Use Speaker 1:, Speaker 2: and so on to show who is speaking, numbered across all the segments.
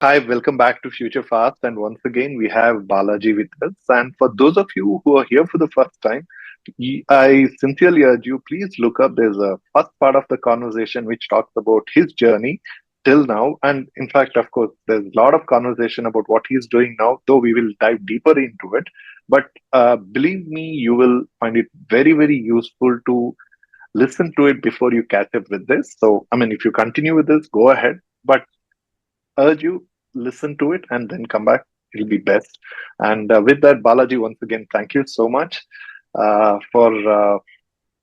Speaker 1: Hi, welcome back to Future Fast. And once again, we have Balaji with us. And for those of you who are here for the first time, I sincerely urge you, please look up. There's a first part of the conversation which talks about his journey till now. And in fact, of course, there's a lot of conversation about what he's doing now, though we will dive deeper into it. But believe me, you will find it very, very useful to listen to it before you catch up with this. So, I mean, if you continue with this, go ahead. But urge you listen to it and then come back. It'll be best. And with that, Balaji, once again, thank you so much for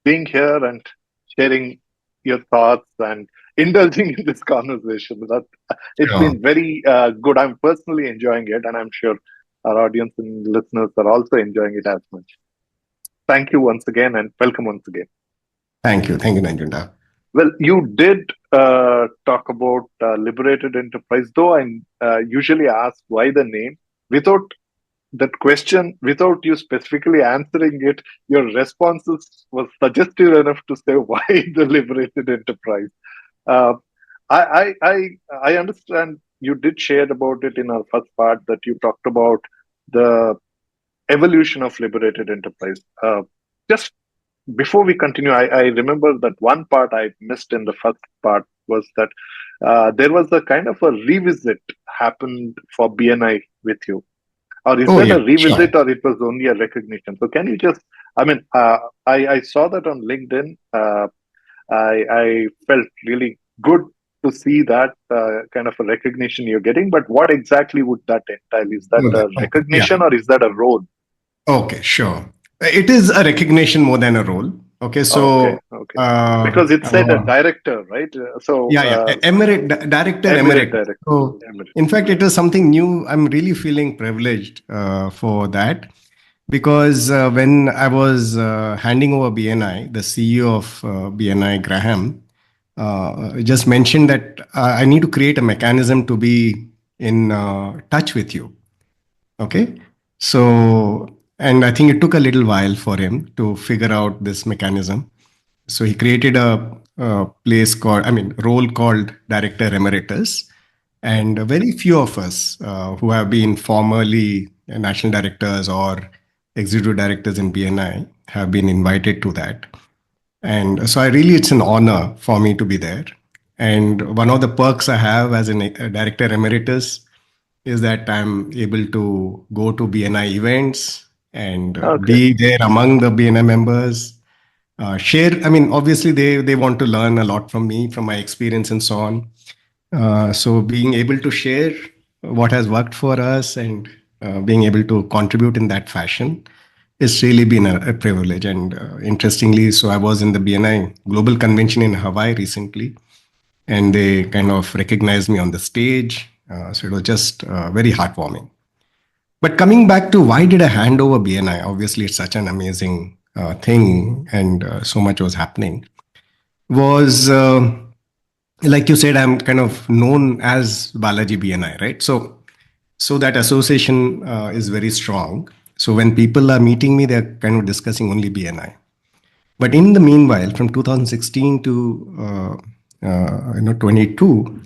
Speaker 1: being here and sharing your thoughts and indulging in this conversation. That it's
Speaker 2: Sure.
Speaker 1: been very good. I'm personally enjoying it, and I'm sure our audience and listeners are also enjoying it as much. Thank you once again, and welcome once again.
Speaker 2: Thank you. Thank you, Nanjunda.
Speaker 1: Well, you did talk about Liberated Enterprise, though I usually ask why the name. Without that question, without you specifically answering it, your responses was suggestive enough to say why the Liberated Enterprise. Uh, I understand you did share about it in our first part that you talked about the evolution of Liberated Enterprise. Just before we continue, I remember that one part I missed in the first part was that there was a kind of a revisit happened for BNI with you. Or is
Speaker 2: Oh,
Speaker 1: that
Speaker 2: yeah,
Speaker 1: a
Speaker 2: sure.
Speaker 1: revisit or it was only a recognition? So can you just, I mean, I saw that on LinkedIn. I felt really good to see that kind of a recognition you're getting. But what exactly would that entail? Is that
Speaker 2: Oh,
Speaker 1: a
Speaker 2: okay. Yeah.
Speaker 1: recognition or is that a role?
Speaker 2: Okay, sure. It is a recognition more than a role. Okay,
Speaker 1: Okay,
Speaker 2: so
Speaker 1: okay. Because it said a director, right? So,
Speaker 2: Director
Speaker 1: emirate
Speaker 2: Emeritus.
Speaker 1: director,
Speaker 2: So,
Speaker 1: emirate.
Speaker 2: in fact, it is something new. I'm really feeling privileged for that because when I was handing over BNI, the CEO of BNI, Graham, just mentioned that I need to create a mechanism to be in touch with you. Okay. So, and I think it took a little while for him to figure out this mechanism. So he created a place called, I mean, role called Director Emeritus. And very few of us who have been formerly national directors or executive directors in BNI have been invited to that. And so I really, it's an honor for me to be there. And one of the perks I have as a director emeritus is that I'm able to go to BNI events and
Speaker 1: Okay.
Speaker 2: be there among the BNI members, share. I mean, obviously, they want to learn a lot from me, from my experience and so on. So being able to share what has worked for us and being able to contribute in that fashion it's really been a privilege. And interestingly, so I was in the BNI Global Convention in Hawaii recently, and they kind of recognized me on the stage. So it was just very heartwarming. But coming back to why did I hand over BNI? Obviously, it's such an amazing thing, and so much was happening. Was like you said, I'm kind of known as Balaji BNI, right? So that association is very strong. So when people are meeting me, they're kind of discussing only BNI. But in the meanwhile, from 2016 to 22,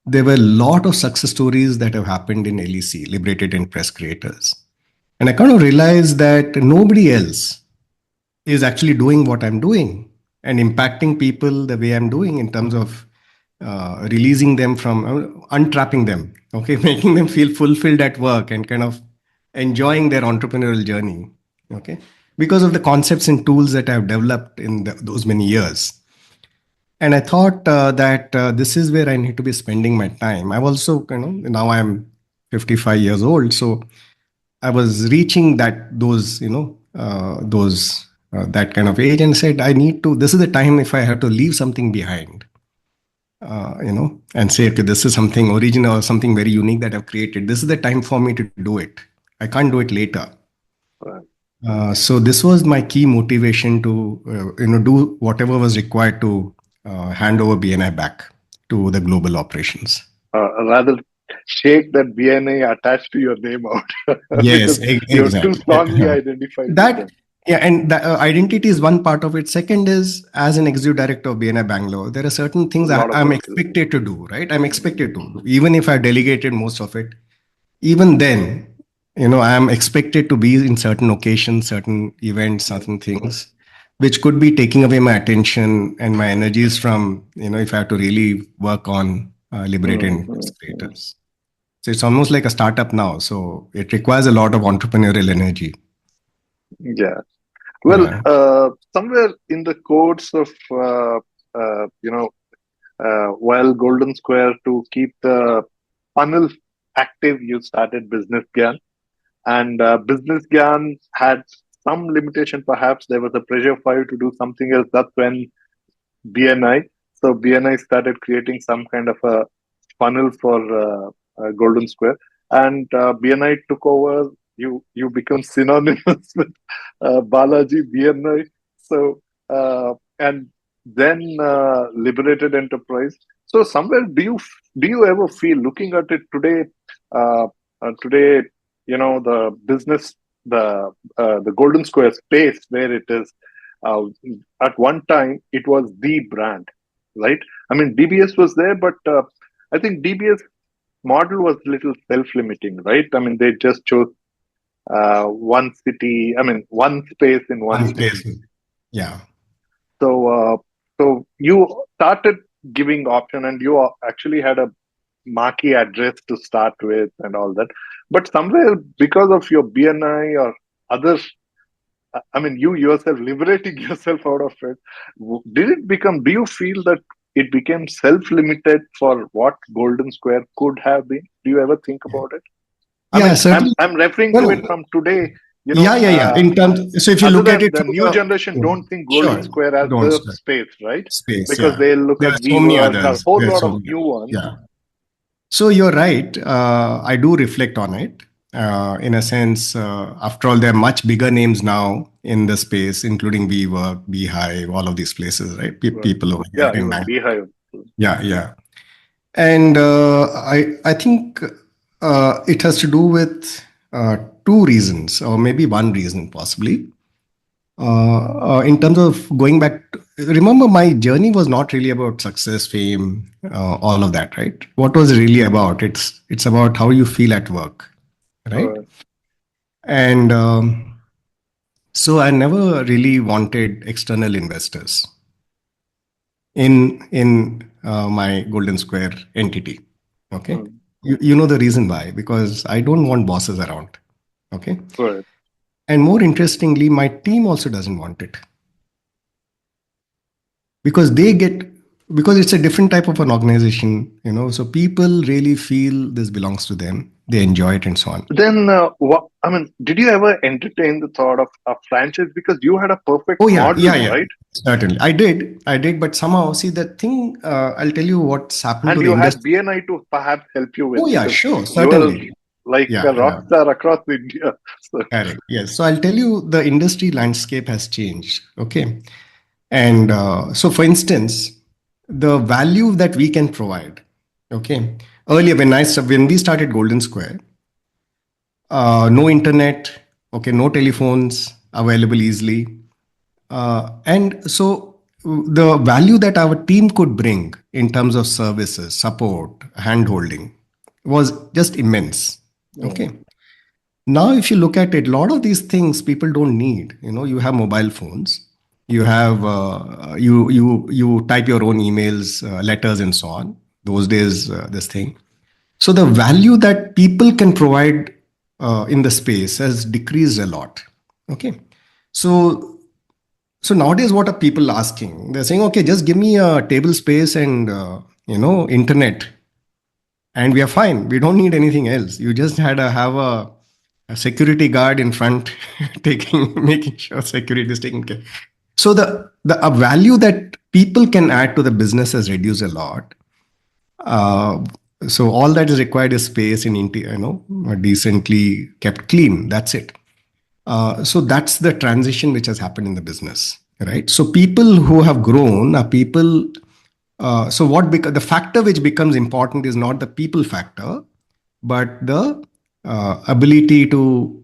Speaker 2: there were a lot of success stories that have happened in LEC, Liberated Enterprise Creators. And I kind of realized that nobody else is actually doing what I'm doing and impacting people the way I'm doing in terms of releasing them from untrapping them, okay, making them feel fulfilled at work and kind of enjoying their entrepreneurial journey, okay, because of the concepts and tools that I've developed in those many years. And I thought that this is where I need to be spending my time. I've also, now I'm 55 years old, so I was reaching those, that kind of age and said, I need to, this is the time if I have to leave something behind, and say, okay, this is something original or something very unique that I've created. This is the time for me to do it. I can't do it later.
Speaker 1: Right.
Speaker 2: So this was my key motivation to, do whatever was required to hand over BNI back to the global operations.
Speaker 1: Rather shake that BNA attached to your name out
Speaker 2: Yes,
Speaker 1: because you're too
Speaker 2: exactly.
Speaker 1: strongly identified with
Speaker 2: That
Speaker 1: them.
Speaker 2: Yeah, and the identity is one part of it. Second is, as an executive director of BNI Bangalore, there are certain
Speaker 1: A
Speaker 2: things
Speaker 1: lot of
Speaker 2: I'm
Speaker 1: work is
Speaker 2: expected to do, right? I'm expected to do. Even if I delegated most of it, even then, I am expected to be in certain occasions, certain events,
Speaker 1: mm,
Speaker 2: certain things, which could be taking away my attention and my energies from, if I have to really work on liberated
Speaker 1: mm,
Speaker 2: enterprise
Speaker 1: mm, mm.
Speaker 2: creators. So it's almost like a startup now. So it requires a lot of entrepreneurial energy.
Speaker 1: Yeah. Well,
Speaker 2: Yeah.
Speaker 1: somewhere in the course of uh, you know while Golden Square to keep the funnel active, you started Business Gyan, and Business Gyan had some limitation. Perhaps there was a pressure for you to do something else. That's when BNI. So BNI started creating some kind of a funnel for Golden Square, and BNI took over. You become synonymous with Balaji BNI. So and then Liberated Enterprise. So somewhere, do you ever feel looking at it today? Uh, Today, the business, the Golden Square space where it is. Uh, at one time, it was the brand, right? I mean, DBS was there, but I think DBS model was little self-limiting, right? I mean, they just chose one city, I mean, one space in one
Speaker 2: One
Speaker 1: city.
Speaker 2: place. Yeah.
Speaker 1: So, so you started giving option, and you actually had a marquee address to start with, and all that. But somewhere, because of your BNI or others, I mean, you yourself liberating yourself out of it, did it become? Do you feel that it became self-limited for what Golden Square could have been? Do you ever think about it? I
Speaker 2: Yeah,
Speaker 1: mean, I'm
Speaker 2: certainly.
Speaker 1: I'm referring
Speaker 2: No,
Speaker 1: to it
Speaker 2: no.
Speaker 1: from today.
Speaker 2: Yeah, yeah, yeah. In terms, so if you
Speaker 1: Other
Speaker 2: look at
Speaker 1: than
Speaker 2: it
Speaker 1: the
Speaker 2: from
Speaker 1: new
Speaker 2: the,
Speaker 1: generation,
Speaker 2: yeah,
Speaker 1: don't think Golden
Speaker 2: sure,
Speaker 1: Square as
Speaker 2: don't
Speaker 1: the
Speaker 2: start.
Speaker 1: space, right?
Speaker 2: Space,
Speaker 1: Because
Speaker 2: yeah.
Speaker 1: they'll look
Speaker 2: There
Speaker 1: at
Speaker 2: are so many
Speaker 1: WeWork, a
Speaker 2: others.
Speaker 1: whole
Speaker 2: There are
Speaker 1: lot
Speaker 2: so
Speaker 1: of
Speaker 2: many
Speaker 1: new
Speaker 2: others.
Speaker 1: ones.
Speaker 2: Yeah. So you're right. I do reflect on it. In a sense, after all, there are much bigger names now in the space, including WeWork, Beehive, all of these places, right?
Speaker 1: Right.
Speaker 2: People over here
Speaker 1: Yeah,
Speaker 2: in
Speaker 1: even
Speaker 2: Bangalore.
Speaker 1: Beehive.
Speaker 2: Yeah, yeah. And I think it has to do with two reasons, or maybe one reason possibly. In terms of going back, remember my journey was not really about success, fame, all of that, right? What was it really about? It's about how you feel at work, right?
Speaker 1: Right.
Speaker 2: And so I never really wanted external investors in my Golden Square entity. Okay,
Speaker 1: Mm.
Speaker 2: you know the reason why? Because I don't want bosses around. Okay,
Speaker 1: Right.
Speaker 2: and more interestingly, my team also doesn't want it because they get because it's a different type of an organization, so people really feel this belongs to them, they enjoy it and so on.
Speaker 1: Then, what, I mean, did you ever entertain the thought of a franchise? Because you had a perfect
Speaker 2: Oh yeah,
Speaker 1: model,
Speaker 2: yeah, yeah,
Speaker 1: right?
Speaker 2: certainly I did, but somehow see the thing, I'll tell you what's happened
Speaker 1: And
Speaker 2: to the
Speaker 1: you had
Speaker 2: industry.
Speaker 1: BNI to perhaps help you
Speaker 2: Oh
Speaker 1: with,
Speaker 2: yeah,
Speaker 1: because
Speaker 2: sure,
Speaker 1: you were
Speaker 2: certainly.
Speaker 1: like a
Speaker 2: Yeah,
Speaker 1: rock
Speaker 2: yeah.
Speaker 1: star across India. So,
Speaker 2: Correct. Yes. So I'll tell you the industry landscape has changed. Okay. And so, for instance, the value that we can provide. Okay. Earlier, when we started Golden Square, no internet. Okay. No telephones available easily. And so the value that our team could bring in terms of services, support, handholding was just immense. Okay.
Speaker 1: mm,
Speaker 2: Now, if you look at it, a lot of these things people don't need. You have mobile phones, you have you type your own emails, letters, and so on. Those days, this thing. So the value that people can provide in the space has decreased a lot. Okay, so nowadays, what are people asking? They're saying, okay, just give me a table space and internet, and we are fine. We don't need anything else. You just had to have a security guard in front, making sure security is taken care. So the a value that people can add to the business has reduced a lot. Uh, so all that is required is space and decently kept clean. That's it. So that's the transition which has happened in the business, right? So people who have grown are people. So the factor which becomes important is not the people factor, but the ability to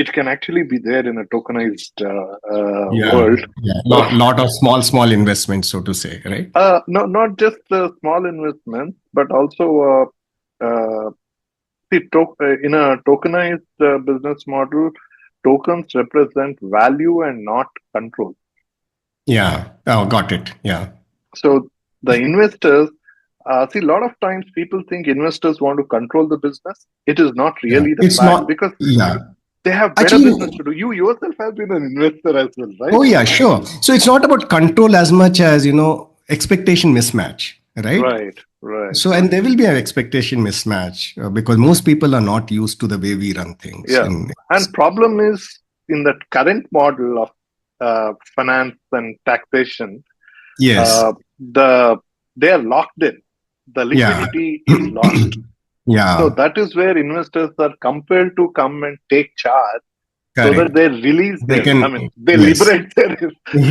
Speaker 1: it can actually be there in a tokenized
Speaker 2: Yeah,
Speaker 1: world.
Speaker 2: yeah.
Speaker 1: So,
Speaker 2: Lot of small investments, so to say, right?
Speaker 1: no, not just the small investments, but also in a tokenized business model, tokens represent value and not control.
Speaker 2: Yeah. Oh, got it. Yeah.
Speaker 1: So the investors, see, a lot of times people think investors want to control the business. It is not
Speaker 2: Yeah.
Speaker 1: really the
Speaker 2: It's
Speaker 1: fact
Speaker 2: not.
Speaker 1: because
Speaker 2: Yeah.
Speaker 1: they have better
Speaker 2: Actually,
Speaker 1: business to do. You yourself have been an investor as well, right?
Speaker 2: oh yeah, sure. So it's not about control as much as, expectation mismatch, right?
Speaker 1: Right, right.
Speaker 2: So, and there will be an expectation mismatch because most people are not used to the way we run things.
Speaker 1: Yeah. And problem is in the current model of finance and taxation,
Speaker 2: Yes.
Speaker 1: the they are locked in. The
Speaker 2: Yeah.
Speaker 1: liquidity is lost. So
Speaker 2: Yeah.
Speaker 1: that is where investors are compelled to come and take charge so that
Speaker 2: Correct.
Speaker 1: they release
Speaker 2: They
Speaker 1: their, I
Speaker 2: can.
Speaker 1: mean, they
Speaker 2: Yes.
Speaker 1: liberate their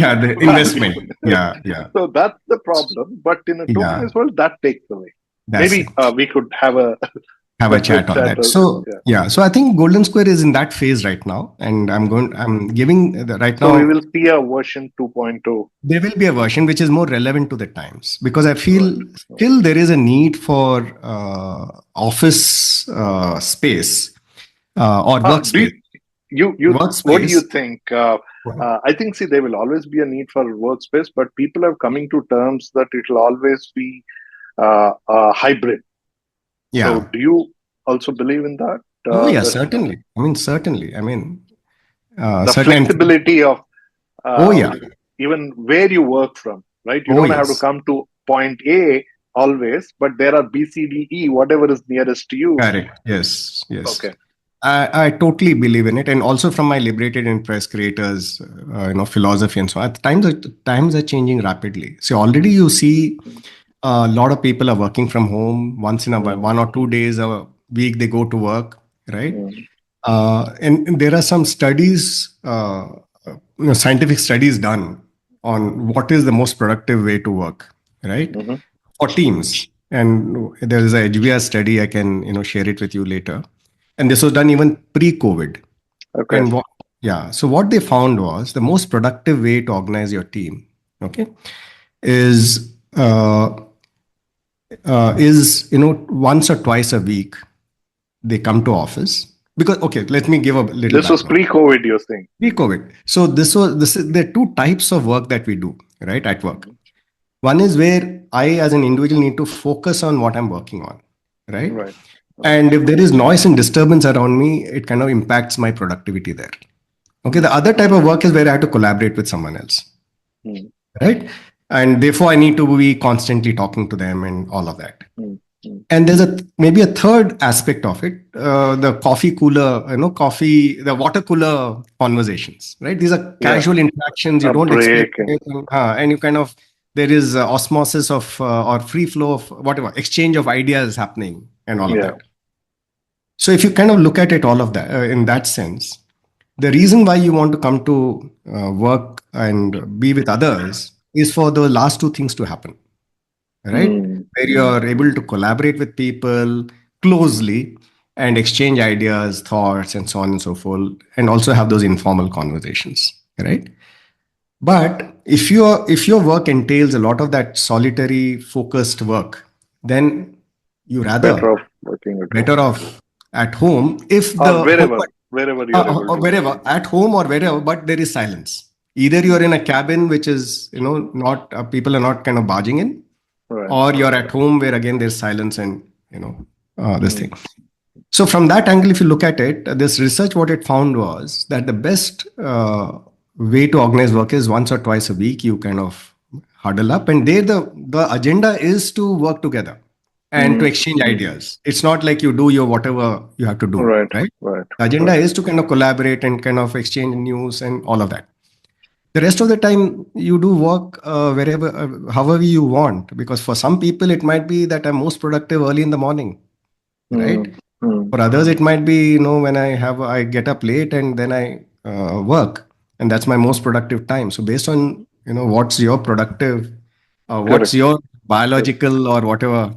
Speaker 2: Yeah. The
Speaker 1: value.
Speaker 2: investment. Yeah. Yeah.
Speaker 1: So that's the problem. But in a
Speaker 2: Yeah.
Speaker 1: tokenized world, that takes away.
Speaker 2: That's
Speaker 1: Maybe
Speaker 2: it.
Speaker 1: we could have a
Speaker 2: Have a
Speaker 1: separate
Speaker 2: chat on
Speaker 1: chat.
Speaker 2: that. So
Speaker 1: Yeah.
Speaker 2: yeah, so I think Golden Square is in that phase right now, and I'm giving right
Speaker 1: So we
Speaker 2: now.
Speaker 1: will see a version 2.0.
Speaker 2: There will be a version which is more relevant to the times because I
Speaker 1: Right.
Speaker 2: feel still there is a need for office space or
Speaker 1: Do
Speaker 2: workspace.
Speaker 1: what do you
Speaker 2: Workspace.
Speaker 1: think? I think, see, there will always be a need for workspace, but people are coming to terms that it will always be a hybrid. So
Speaker 2: Yeah.
Speaker 1: do you also believe in that?
Speaker 2: Oh yeah,
Speaker 1: That
Speaker 2: certainly. I mean, certainly. I mean,
Speaker 1: the
Speaker 2: certainly.
Speaker 1: flexibility of
Speaker 2: Oh
Speaker 1: uh,
Speaker 2: yeah.
Speaker 1: even where you work from, right? You
Speaker 2: Oh
Speaker 1: don't have to
Speaker 2: yes.
Speaker 1: come to point A always, but there are B, C, D, E, whatever is nearest to you.
Speaker 2: Correct. Yes. Yes.
Speaker 1: Okay.
Speaker 2: I totally believe in it, and also from my liberated enterprise creators, philosophy and so on. Times are changing rapidly. So already you see a lot of people are working from home once in a while,
Speaker 1: Mm,
Speaker 2: 1 or 2 days a week they go to work, right?
Speaker 1: mm,
Speaker 2: And there are some studies, scientific studies done on what is the most productive way to work, right?
Speaker 1: mhm.
Speaker 2: For teams. And there is a HBR study I can share it with you later. And this was done even pre-COVID.
Speaker 1: Okay.
Speaker 2: And yeah, so what they found was the most productive way to organize your team, okay, is once or twice a week they come to office because okay, let me give a little
Speaker 1: This was
Speaker 2: background.
Speaker 1: pre-COVID, you're saying.
Speaker 2: Pre-COVID. So this is there are two types of work that we do, right, at work.
Speaker 1: Mhm.
Speaker 2: One is where I, as an individual, need to focus on what I'm working on, right?
Speaker 1: Right. Right.
Speaker 2: And if there is noise and disturbance around me, it kind of impacts my productivity there. Okay. The
Speaker 1: Mm,
Speaker 2: other type of work is where I have to collaborate with someone else,
Speaker 1: mm,
Speaker 2: right? And therefore, I need to be constantly talking to them and all of that.
Speaker 1: mm, mm.
Speaker 2: And there's a maybe a third aspect of it, the coffee cooler, the water cooler conversations, right? These are
Speaker 1: Yeah.
Speaker 2: casual interactions. You
Speaker 1: A
Speaker 2: don't expect
Speaker 1: break and
Speaker 2: anything, and you kind of there is osmosis of or free flow of whatever exchange of ideas happening and all of
Speaker 1: yeah.
Speaker 2: that. So if you kind of look at it all of that in that sense, the reason why you want to come to work and be with others is for the last two things to happen, right?
Speaker 1: Mm,
Speaker 2: Where
Speaker 1: mm,
Speaker 2: you're able to collaborate with people closely and exchange ideas, thoughts, and so on and so forth, and also have those informal conversations, right? But if your work entails a lot of that solitary, focused work, then you
Speaker 1: better
Speaker 2: rather
Speaker 1: off working at home
Speaker 2: better off at home if
Speaker 1: or
Speaker 2: the
Speaker 1: wherever you're able
Speaker 2: or
Speaker 1: to.
Speaker 2: wherever at home or wherever, but there is silence. Either you're in a cabin which is not people are not kind of barging in,
Speaker 1: Right.
Speaker 2: or you're at home where again there's silence and this
Speaker 1: Mm,
Speaker 2: thing. So from that angle, if you look at it, this research, what it found was that the best way to organize work is once or twice a week you kind of huddle up, and there the agenda is to work together and to
Speaker 1: mm,
Speaker 2: exchange
Speaker 1: mm.
Speaker 2: ideas. It's not like you do your whatever you have to do,
Speaker 1: Right.
Speaker 2: right?
Speaker 1: Right.
Speaker 2: The agenda
Speaker 1: Right.
Speaker 2: is to kind of collaborate and kind of exchange news and all of that. The rest of the time you do work wherever however you want, because for some people it might be that I'm most productive early in the morning, right?
Speaker 1: Mm, mm,
Speaker 2: For others it might be when I get up late and then I work, and that's my most productive time. So based on what's your productive what's
Speaker 1: correct.
Speaker 2: your
Speaker 1: Correct.
Speaker 2: biological or whatever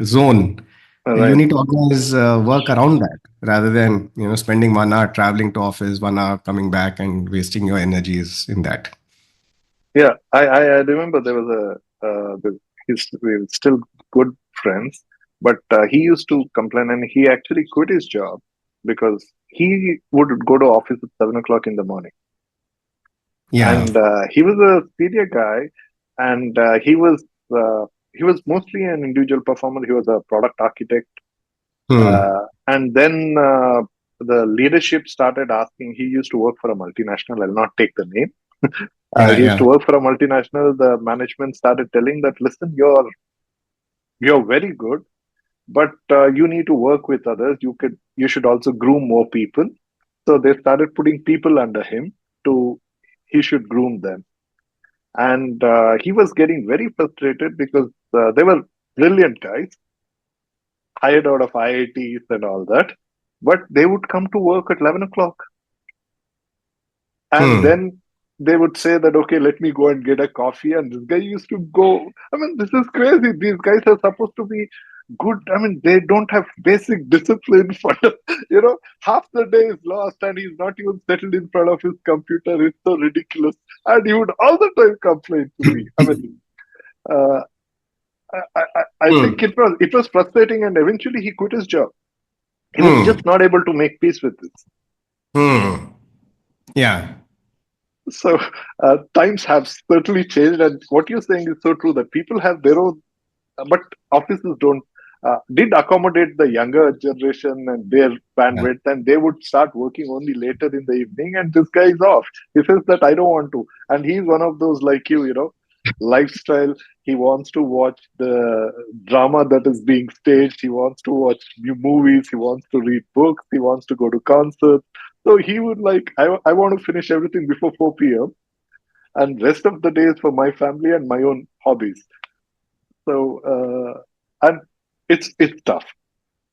Speaker 2: zone, You
Speaker 1: Right.
Speaker 2: need to organize work around that rather than spending 1 hour traveling to office, 1 hour coming back and wasting your energies in that.
Speaker 1: Yeah, I remember there was we're still good friends, but he used to complain, and he actually quit his job because he would go to office at 7 o'clock in the morning,
Speaker 2: Yeah.
Speaker 1: and he was a senior guy, and he was mostly an individual performer. He was a product architect,
Speaker 2: Hmm.
Speaker 1: and then the leadership started asking. He used to work for a multinational. I'll not take the name.
Speaker 2: Yeah.
Speaker 1: He used to
Speaker 2: Yeah.
Speaker 1: work for a multinational. The management started telling that, listen, you're very good, but you need to work with others. You should also groom more people. So they started putting people under him to he should groom them, and he was getting very frustrated because they were brilliant guys, hired out of IITs and all that, but they would come to work at 11 o'clock. And
Speaker 2: Hmm.
Speaker 1: then they would say that, okay, let me go and get a coffee. And this guy used to go. I mean, this is crazy. These guys are supposed to be good. I mean, they don't have basic discipline. Half the day is lost and he's not even settled in front of his computer. It's so ridiculous. And he would all the time complain to me. I mean, uh, I think
Speaker 2: Hmm.
Speaker 1: it was frustrating, and eventually he quit his job. He was
Speaker 2: Hmm.
Speaker 1: just not able to make peace with this.
Speaker 2: Hmm. Yeah.
Speaker 1: So times have certainly changed, and what you're saying is so true that people have their own, but offices don't did accommodate the younger generation and their
Speaker 2: Yeah.
Speaker 1: bandwidth, and they would start working only later in the evening. And this guy is off. He says that I don't want to, and he's one of those like lifestyle. He wants to watch the drama that is being staged. He wants to watch new movies. He wants to read books. He wants to go to concerts. So he would like, I want to finish everything before 4 p.m. and rest of the day is for my family and my own hobbies. So, and it's tough.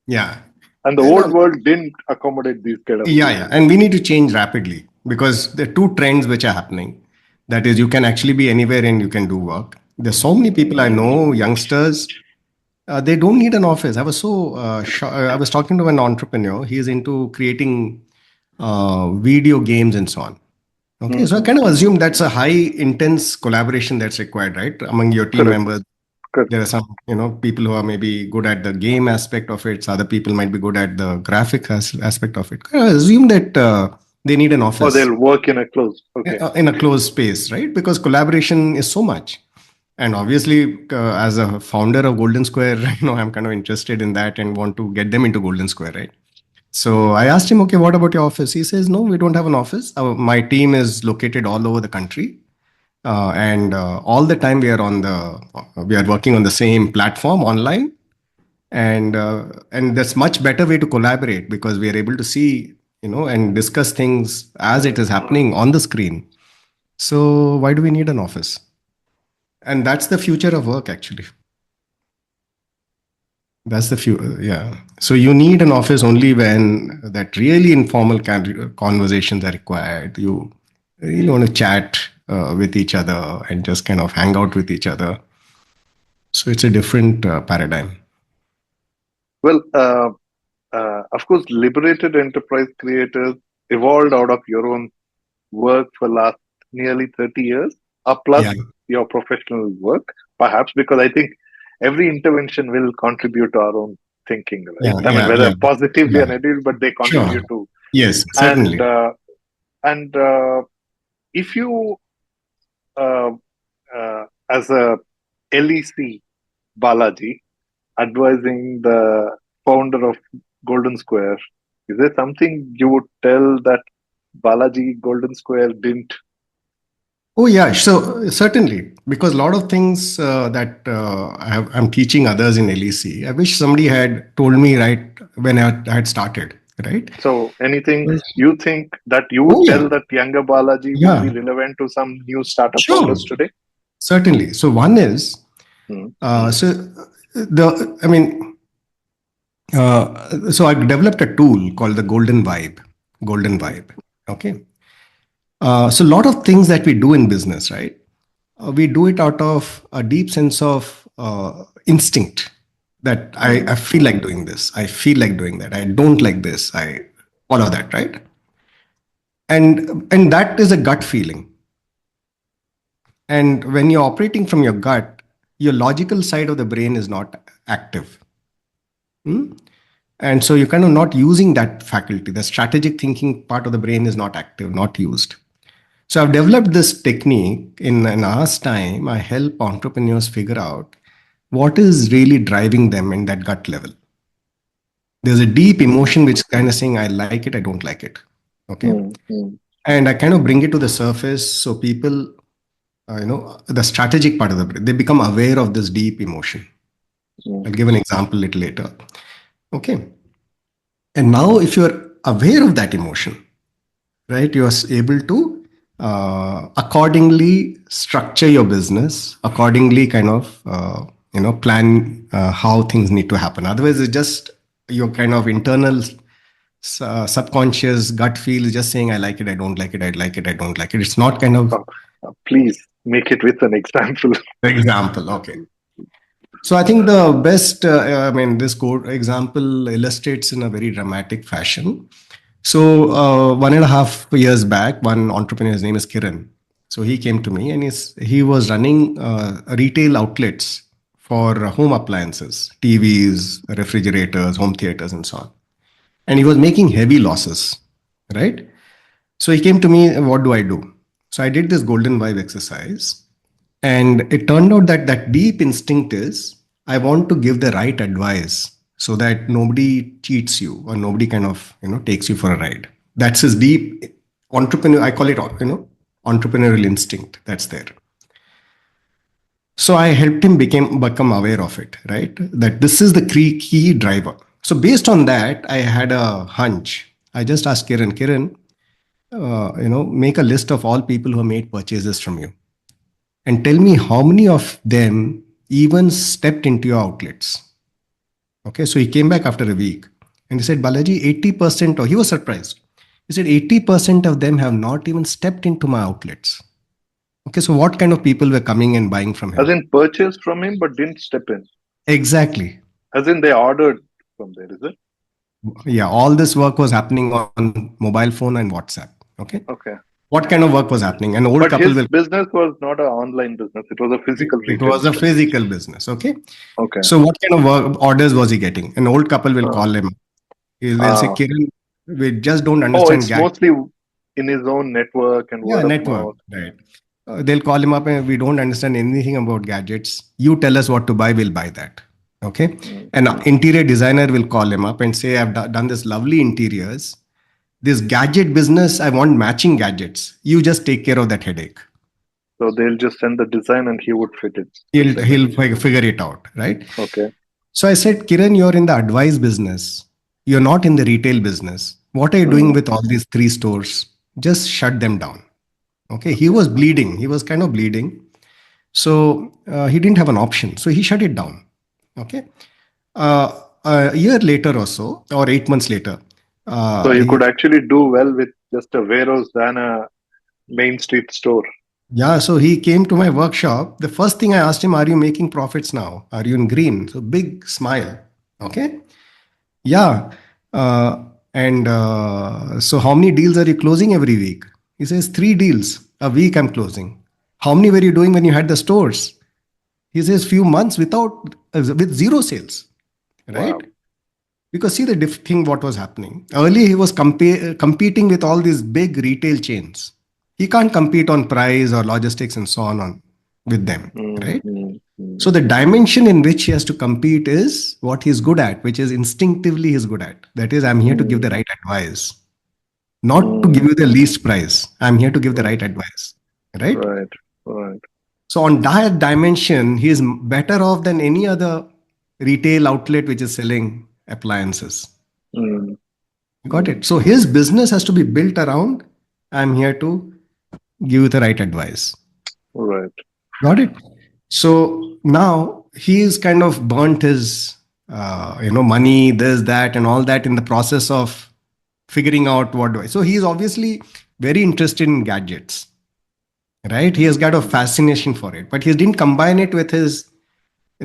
Speaker 2: Yeah.
Speaker 1: And the
Speaker 2: And,
Speaker 1: old world didn't accommodate these kind of
Speaker 2: yeah, yeah.
Speaker 1: people.
Speaker 2: And we need to change rapidly because there are two trends which are happening. That is, you can actually be anywhere and you can do work. There's so many people I know, youngsters, they don't need an office. I was talking to an entrepreneur. He's into creating video games and so on. Okay, so I
Speaker 1: Mm-hmm.
Speaker 2: kind of assume that's a high intense collaboration that's required, right? Among your team
Speaker 1: Correct.
Speaker 2: members,
Speaker 1: Correct.
Speaker 2: there are some, people who are maybe good at the game aspect of it. So other people might be good at the graphic aspect of it. I assume that they need an
Speaker 1: Or
Speaker 2: office
Speaker 1: they'll work in a close. Okay.
Speaker 2: in a closed space, right? Because collaboration is so much. And obviously, as a founder of Golden Square, I'm kind of interested in that and want to get them into Golden Square, right? So I asked him, okay, what about your office? He says, no, we don't have an office. My team is located all over the country. And all the time we are working on the same platform online. And that's much better way to collaborate because we are able to see, and discuss things as it is happening on the screen. So why do we need an office? And that's the future of work, actually. That's the future. Yeah. So you need an office only when that really informal conversations are required. You really want to chat with each other and just kind of hang out with each other. So it's a different paradigm.
Speaker 1: Well, of course, liberated enterprise creators evolved out of your own work for last nearly 30 years, plus
Speaker 2: Yeah.
Speaker 1: your professional work, perhaps, because I think every intervention will contribute to our own thinking, right?
Speaker 2: Yeah.
Speaker 1: I mean,
Speaker 2: Yeah.
Speaker 1: whether
Speaker 2: Yeah.
Speaker 1: positively or
Speaker 2: Yeah.
Speaker 1: negatively, but they
Speaker 2: Sure.
Speaker 1: contribute to.
Speaker 2: Yes,
Speaker 1: And
Speaker 2: certainly.
Speaker 1: and if you, uh, as a LEC, Balaji, advising the founder of Golden Square, is there something you would tell that Balaji Golden Square didn't?
Speaker 2: Oh yeah, so certainly because a lot of things that I'm teaching others in LEC, I wish somebody had told me right when I had started, right?
Speaker 1: So, anything
Speaker 2: Yes.
Speaker 1: you think that you would
Speaker 2: Oh
Speaker 1: tell
Speaker 2: yeah,
Speaker 1: that younger Balaji would be
Speaker 2: yeah,
Speaker 1: relevant to some new startup
Speaker 2: sure,
Speaker 1: founders today?
Speaker 2: certainly. So one is
Speaker 1: Hmm.
Speaker 2: so the I mean so I developed a tool called the Golden Vibe, Golden
Speaker 1: Hmm.
Speaker 2: Vibe. Okay, so a lot of things that we do in business, right? We do it out of a deep sense of instinct. that
Speaker 1: mm,
Speaker 2: I feel like doing this, I feel like doing that, I don't like this, I follow that, right? And that is a gut feeling. And when you're operating from your gut, your logical side of the brain is not active. Hmm? And so you're kind of not using that faculty. The strategic thinking part of the brain is not active, not used. So I've developed this technique in an hour's time. I help entrepreneurs figure out what is really driving them in that gut level. There's a deep emotion which is kind of saying, I like it, I don't like it. Okay.
Speaker 1: mm, mm,
Speaker 2: And I kind of bring it to the surface so people, the strategic part of the brain, they become aware of this deep emotion.
Speaker 1: mm,
Speaker 2: I'll give an example a little later. Okay. And now, if you're aware of that emotion, right, you're able to accordingly structure your business, accordingly kind of, plan how things need to happen. Otherwise, it's just your kind of internal subconscious gut feel is just saying, I like it, I don't like it, I like it, I don't like it. It's not kind of
Speaker 1: oh, please make it with an example.
Speaker 2: example. Okay. So I think the best, this code example illustrates in a very dramatic fashion. So 1.5 years back, one entrepreneur, his name is Kiran. So he came to me and he was running retail outlets for home appliances, TVs, refrigerators, home theaters, and so on. And he was making heavy losses, right? So he came to me, what do I do? So I did this golden vibe exercise, and it turned out that that deep instinct is I want to give the right advice so that nobody cheats you or nobody kind of takes you for a ride. That's his deep entrepreneur. I call it entrepreneurial instinct that's there. So I helped him become aware of it, right? That this is the key driver. So based on that, I had a hunch. I just asked Kiran, make a list of all people who have made purchases from you and tell me how many of them even stepped into your outlets. Okay, so he came back after a week and he said, Balaji, 80%, or he was surprised. He said, 80% of them have not even stepped into my outlets. Okay, so what kind of people were coming and buying from
Speaker 1: As
Speaker 2: him?
Speaker 1: in purchased from him but didn't step in.
Speaker 2: Exactly.
Speaker 1: As in they ordered from there, is it?
Speaker 2: Yeah, all this work was happening on mobile phone and WhatsApp. Okay.
Speaker 1: Okay.
Speaker 2: What kind of work was happening? An old
Speaker 1: But
Speaker 2: couple
Speaker 1: his
Speaker 2: will,
Speaker 1: business was not an online business. It was a physical
Speaker 2: it
Speaker 1: retail
Speaker 2: was a
Speaker 1: business.
Speaker 2: physical business. Okay.
Speaker 1: Okay.
Speaker 2: So what kind of orders was he getting? An old couple will
Speaker 1: Uh,
Speaker 2: call him. They'll say,
Speaker 1: uh,
Speaker 2: Kiran, we just don't
Speaker 1: oh,
Speaker 2: understand
Speaker 1: it's
Speaker 2: GAT.
Speaker 1: mostly in his own network and
Speaker 2: Yeah,
Speaker 1: word of
Speaker 2: network.
Speaker 1: mouth.
Speaker 2: Right. They'll call him up and we don't understand anything about gadgets. You tell us what to buy, we'll buy that. Okay.
Speaker 1: Mm,
Speaker 2: An
Speaker 1: mm.
Speaker 2: interior designer will call him up and say, I've done this lovely interiors. This gadget business, I want matching gadgets. You just take care of that headache.
Speaker 1: So they'll just send the design and he would fit it the
Speaker 2: He'll,
Speaker 1: second.
Speaker 2: he'll figure it out. Right.
Speaker 1: Okay.
Speaker 2: So I said, Kiran, you're in the advice business. You're not in the retail business. What are you doing
Speaker 1: Mm,
Speaker 2: with all these 3 stores? Just shut them down. Okay. He was bleeding. He was kind of bleeding. So he didn't have an option. So he shut it down. Okay. A year later or so, or 8 months later,
Speaker 1: so you
Speaker 2: he,
Speaker 1: could actually do well with just a warehouse than a main street store.
Speaker 2: yeah, so he came to my workshop. The first thing I asked him, are you making profits now? Are you in green? So big smile. Okay. Yeah. And so how many deals are you closing every week? He says, 3 deals a week I'm closing. How many were you doing when you had the stores? He says, few months with zero sales,
Speaker 1: Wow.
Speaker 2: right? Because see the thing what was happening. Earlier he was competing with all these big retail chains. He can't compete on price or logistics and so on with them,
Speaker 1: Mm,
Speaker 2: right?
Speaker 1: mm, mm,
Speaker 2: So the dimension in which he has to compete is what he's good at, which is instinctively he's good at. That is, I'm here to give
Speaker 1: mm,
Speaker 2: the right advice, not to give
Speaker 1: mm,
Speaker 2: you the least price. I'm here to give the
Speaker 1: mm.
Speaker 2: right advice, right?
Speaker 1: Right. Right.
Speaker 2: So on that dimension, he is better off than any other retail outlet which is selling appliances.
Speaker 1: Mm,
Speaker 2: Got
Speaker 1: mm.
Speaker 2: it? So his business has to be built around, I'm here to give you the right advice.
Speaker 1: Right.
Speaker 2: Got it? So now he's kind of burnt his, money, this, that, and all that in the process of figuring out what do I. So he's obviously very interested in gadgets, right? He has got a
Speaker 1: Mm,
Speaker 2: fascination for it, but he didn't combine it with his,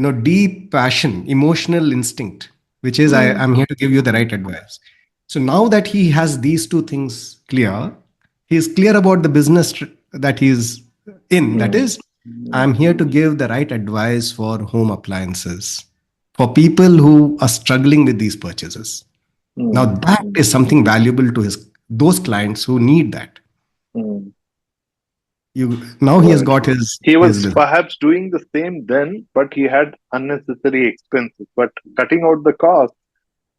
Speaker 2: deep passion, emotional instinct, which is I'm here to give you the right advice. So now that he has these two things clear, he is clear about the business that he's in. That is, I'm here to give the right advice for home appliances for people who are struggling with these purchases. Now that is something valuable to his those clients who need that. Now he has
Speaker 1: Right.
Speaker 2: got
Speaker 1: He
Speaker 2: his
Speaker 1: was
Speaker 2: business.
Speaker 1: perhaps doing the same then, but he had unnecessary expenses. But cutting out the cost,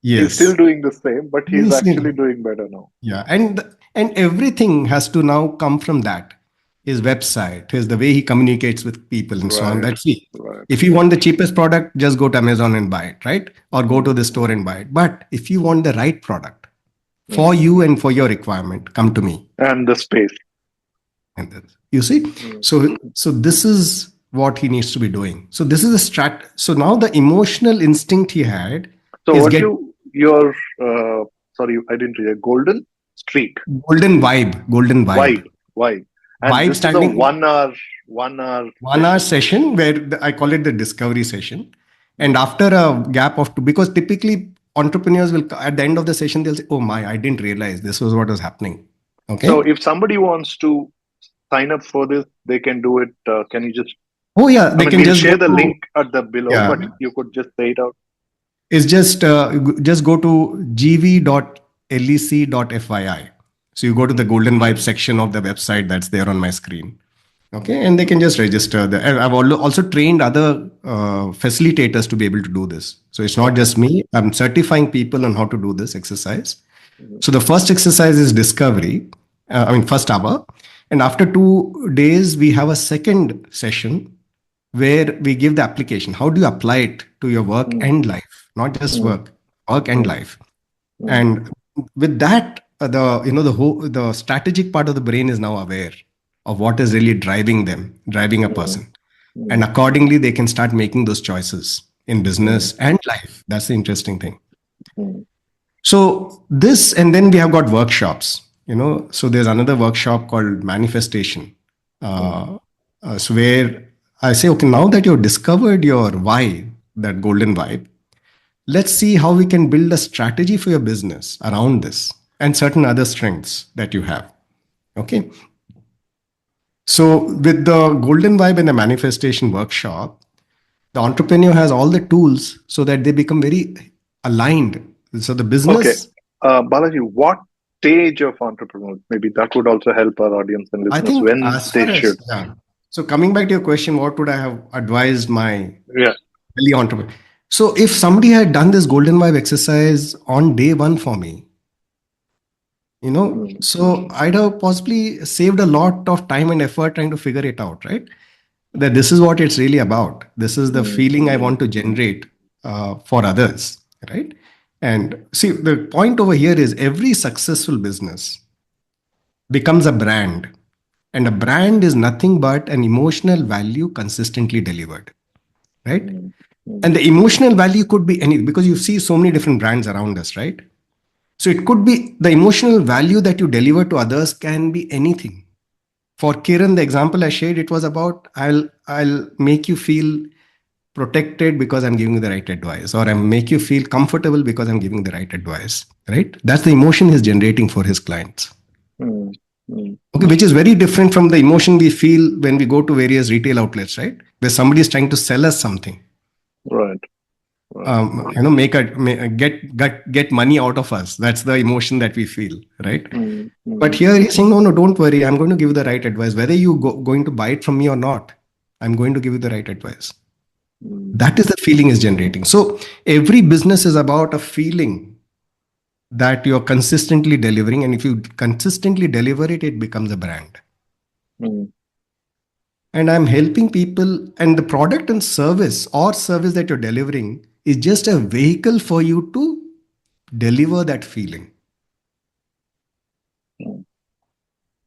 Speaker 1: he's still
Speaker 2: Yes.
Speaker 1: doing the same, but he's
Speaker 2: Yes,
Speaker 1: actually doing better now.
Speaker 2: yeah, and everything has to now come from that. His website, his the way he communicates with people, and so on.
Speaker 1: Right.
Speaker 2: That's it.
Speaker 1: Right.
Speaker 2: If you want the cheapest product, just go to Amazon and buy it, right? Or go to
Speaker 1: Mm,
Speaker 2: the store and buy it. But if you want the right product for
Speaker 1: mm.
Speaker 2: you and for your requirement, come to me.
Speaker 1: And the space.
Speaker 2: And then, you see,
Speaker 1: Mm.
Speaker 2: so this is what he needs to be doing. So this is a strat. So now the emotional instinct he had
Speaker 1: So
Speaker 2: is
Speaker 1: what
Speaker 2: get
Speaker 1: your sorry, I didn't read it. Golden streak,
Speaker 2: golden vibe,
Speaker 1: vibe, and
Speaker 2: vibe
Speaker 1: this is a
Speaker 2: standing
Speaker 1: 1 hour
Speaker 2: 1 hour
Speaker 1: session.
Speaker 2: session where I call it the discovery session. And after a gap of two, because typically entrepreneurs will, at the end of the session, they'll say, oh my, I didn't realize this was what was happening.
Speaker 1: So
Speaker 2: Okay.
Speaker 1: if somebody wants to sign up for this, they can do it. Can you just?
Speaker 2: Oh, yeah.
Speaker 1: I
Speaker 2: They
Speaker 1: mean,
Speaker 2: can
Speaker 1: we'll
Speaker 2: just go
Speaker 1: share the
Speaker 2: to,
Speaker 1: link at the below,
Speaker 2: yeah.
Speaker 1: but you could just say it out.
Speaker 2: It's just go to gv.lec.fyi. So you go to the Golden Vibe section of the website that's there on my screen. Okay, and they can just register. And I've also trained other facilitators to be able to do this. So it's not
Speaker 1: Okay.
Speaker 2: just me. I'm certifying people on how to do this exercise.
Speaker 1: Mhm.
Speaker 2: So the first exercise is discovery. First hour, and after 2 days we have a second session where we give the application. How do you apply it to your work
Speaker 1: Mm,
Speaker 2: and life? Not just
Speaker 1: mm,
Speaker 2: work and
Speaker 1: mm,
Speaker 2: life.
Speaker 1: mm,
Speaker 2: And with that, the strategic part of the brain is now aware of what is really driving a
Speaker 1: mm,
Speaker 2: person, and
Speaker 1: mm,
Speaker 2: accordingly they can start making those choices in
Speaker 1: mm,
Speaker 2: business and life. That's the interesting thing.
Speaker 1: mm,
Speaker 2: So this, and then we have got workshops. So there's another workshop called manifestation.
Speaker 1: mm,
Speaker 2: So where I say, okay, now that you've discovered your why, that golden vibe, let's see how we can build a strategy for your business around this and certain other strengths that you have. Okay. So with the golden vibe and the manifestation workshop, the entrepreneur has all the tools so that they become very aligned. So the
Speaker 1: Okay.
Speaker 2: business,
Speaker 1: Balaji, what stage of entrepreneur? Maybe that would also help our audience and
Speaker 2: I
Speaker 1: listeners
Speaker 2: think,
Speaker 1: when
Speaker 2: as
Speaker 1: they
Speaker 2: far
Speaker 1: should.
Speaker 2: as, yeah. So coming back to your question, what would I have advised my
Speaker 1: Yeah.
Speaker 2: early entrepreneur? So if somebody had done this golden vibe exercise on day one for me,
Speaker 1: Mm,
Speaker 2: so I'd have possibly saved a lot of time and effort trying to figure it out, right? That this is what it's really about. This is the
Speaker 1: mm,
Speaker 2: feeling I want to generate for others, right? And see, the point over here is every successful business becomes a brand, and a brand is nothing but an emotional value consistently delivered, right?
Speaker 1: mm,
Speaker 2: And
Speaker 1: mm,
Speaker 2: the emotional value could be any, because you see so many different brands around us, right? So it could be the emotional value that you deliver to others can be anything. For Kiran, the example I shared, it was about I'll make you feel protected because I'm giving you the right advice, or I make you feel comfortable because I'm giving the right advice. Right? That's the emotion he's generating for his clients.
Speaker 1: mm, mm.
Speaker 2: Okay, which is very different from the emotion we feel when we go to various retail outlets, right? Where somebody is trying to sell us something.
Speaker 1: Right. Right.
Speaker 2: Get money out of us. That's the emotion that we feel, right?
Speaker 1: Mm,
Speaker 2: But
Speaker 1: mm,
Speaker 2: here he's saying, no, no, don't worry. I'm going to give you the right advice. Whether you going to buy it from me or not, I'm going to give you the right advice.
Speaker 1: mm,
Speaker 2: That is the feeling is generating. So every business is about a feeling that you're consistently delivering. And if you consistently deliver it, it becomes a brand.
Speaker 1: mm,
Speaker 2: And I'm helping people, and the product and service that you're delivering is just a vehicle for you to deliver that feeling.
Speaker 1: mm,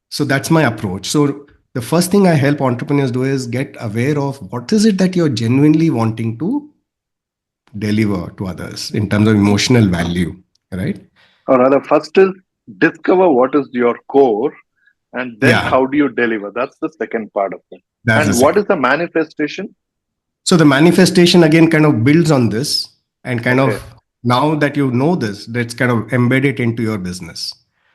Speaker 2: So that's my approach. So the first thing I help entrepreneurs do is get aware of what is it that you're genuinely wanting to deliver to others in terms of emotional value, right?
Speaker 1: Or rather, first is discover what is your core, and then
Speaker 2: Yeah,
Speaker 1: how do you deliver? That's the second part of it.
Speaker 2: that's the
Speaker 1: And what is
Speaker 2: second.
Speaker 1: the manifestation?
Speaker 2: So the manifestation again kind of builds on this and kind
Speaker 1: Okay.
Speaker 2: of now that you know this, that's kind of embedded into your business.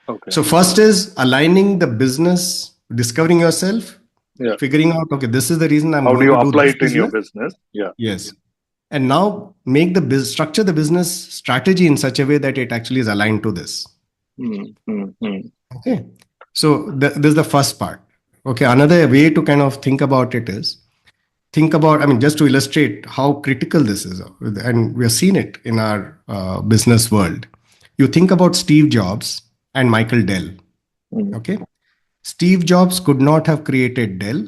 Speaker 1: Okay.
Speaker 2: So first is aligning the business, discovering yourself,
Speaker 1: Yeah.
Speaker 2: figuring out, okay, this is the reason I'm
Speaker 1: How do
Speaker 2: going
Speaker 1: you
Speaker 2: to do
Speaker 1: apply
Speaker 2: this
Speaker 1: it in your
Speaker 2: business.
Speaker 1: business? Yeah.
Speaker 2: Yes. And now make the structure the business strategy in such a way that it actually is aligned to this. Okay. So this is the first part. Okay. Another way to kind of think about it is think about, I mean, just to illustrate how critical this is, and we have seen it in our business world. You think about Steve Jobs and Michael Dell. Okay. Steve Jobs could not have created Dell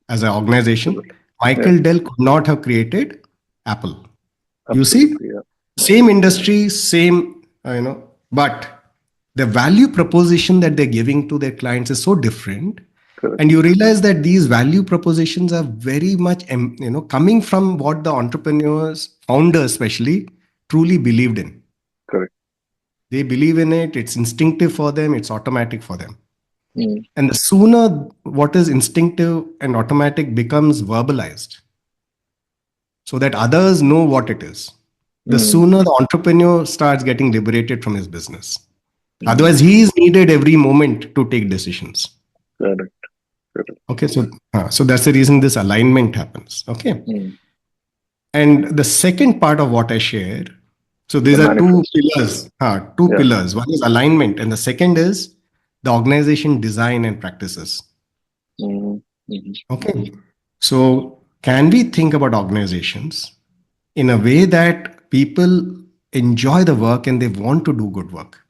Speaker 2: as an organization.
Speaker 1: Yeah.
Speaker 2: Michael Dell could not have created Apple. You see,
Speaker 1: Absolutely. Yeah.
Speaker 2: same industry, same, but the value proposition that they're giving to their clients is so different.
Speaker 1: Correct.
Speaker 2: And you realize that these value propositions are very much, coming from what the entrepreneurs, founders especially, truly believed in.
Speaker 1: Correct.
Speaker 2: They believe in it. It's instinctive for them. It's automatic for them.
Speaker 1: Mm.
Speaker 2: And the sooner what is instinctive and automatic becomes verbalized so that others know what it is, the sooner the entrepreneur starts getting liberated from his business. Otherwise, he is needed every moment to take decisions.
Speaker 1: Correct. Correct.
Speaker 2: Okay, so that's the reason this alignment happens. Okay. And the second part of what I shared, so these
Speaker 1: The
Speaker 2: are two
Speaker 1: manifest.
Speaker 2: pillars.
Speaker 1: Yeah.
Speaker 2: Pillars. One is alignment, and the second is the organization design and practices. Okay. So can we think about organizations in a way that people enjoy the work and they want to do good work?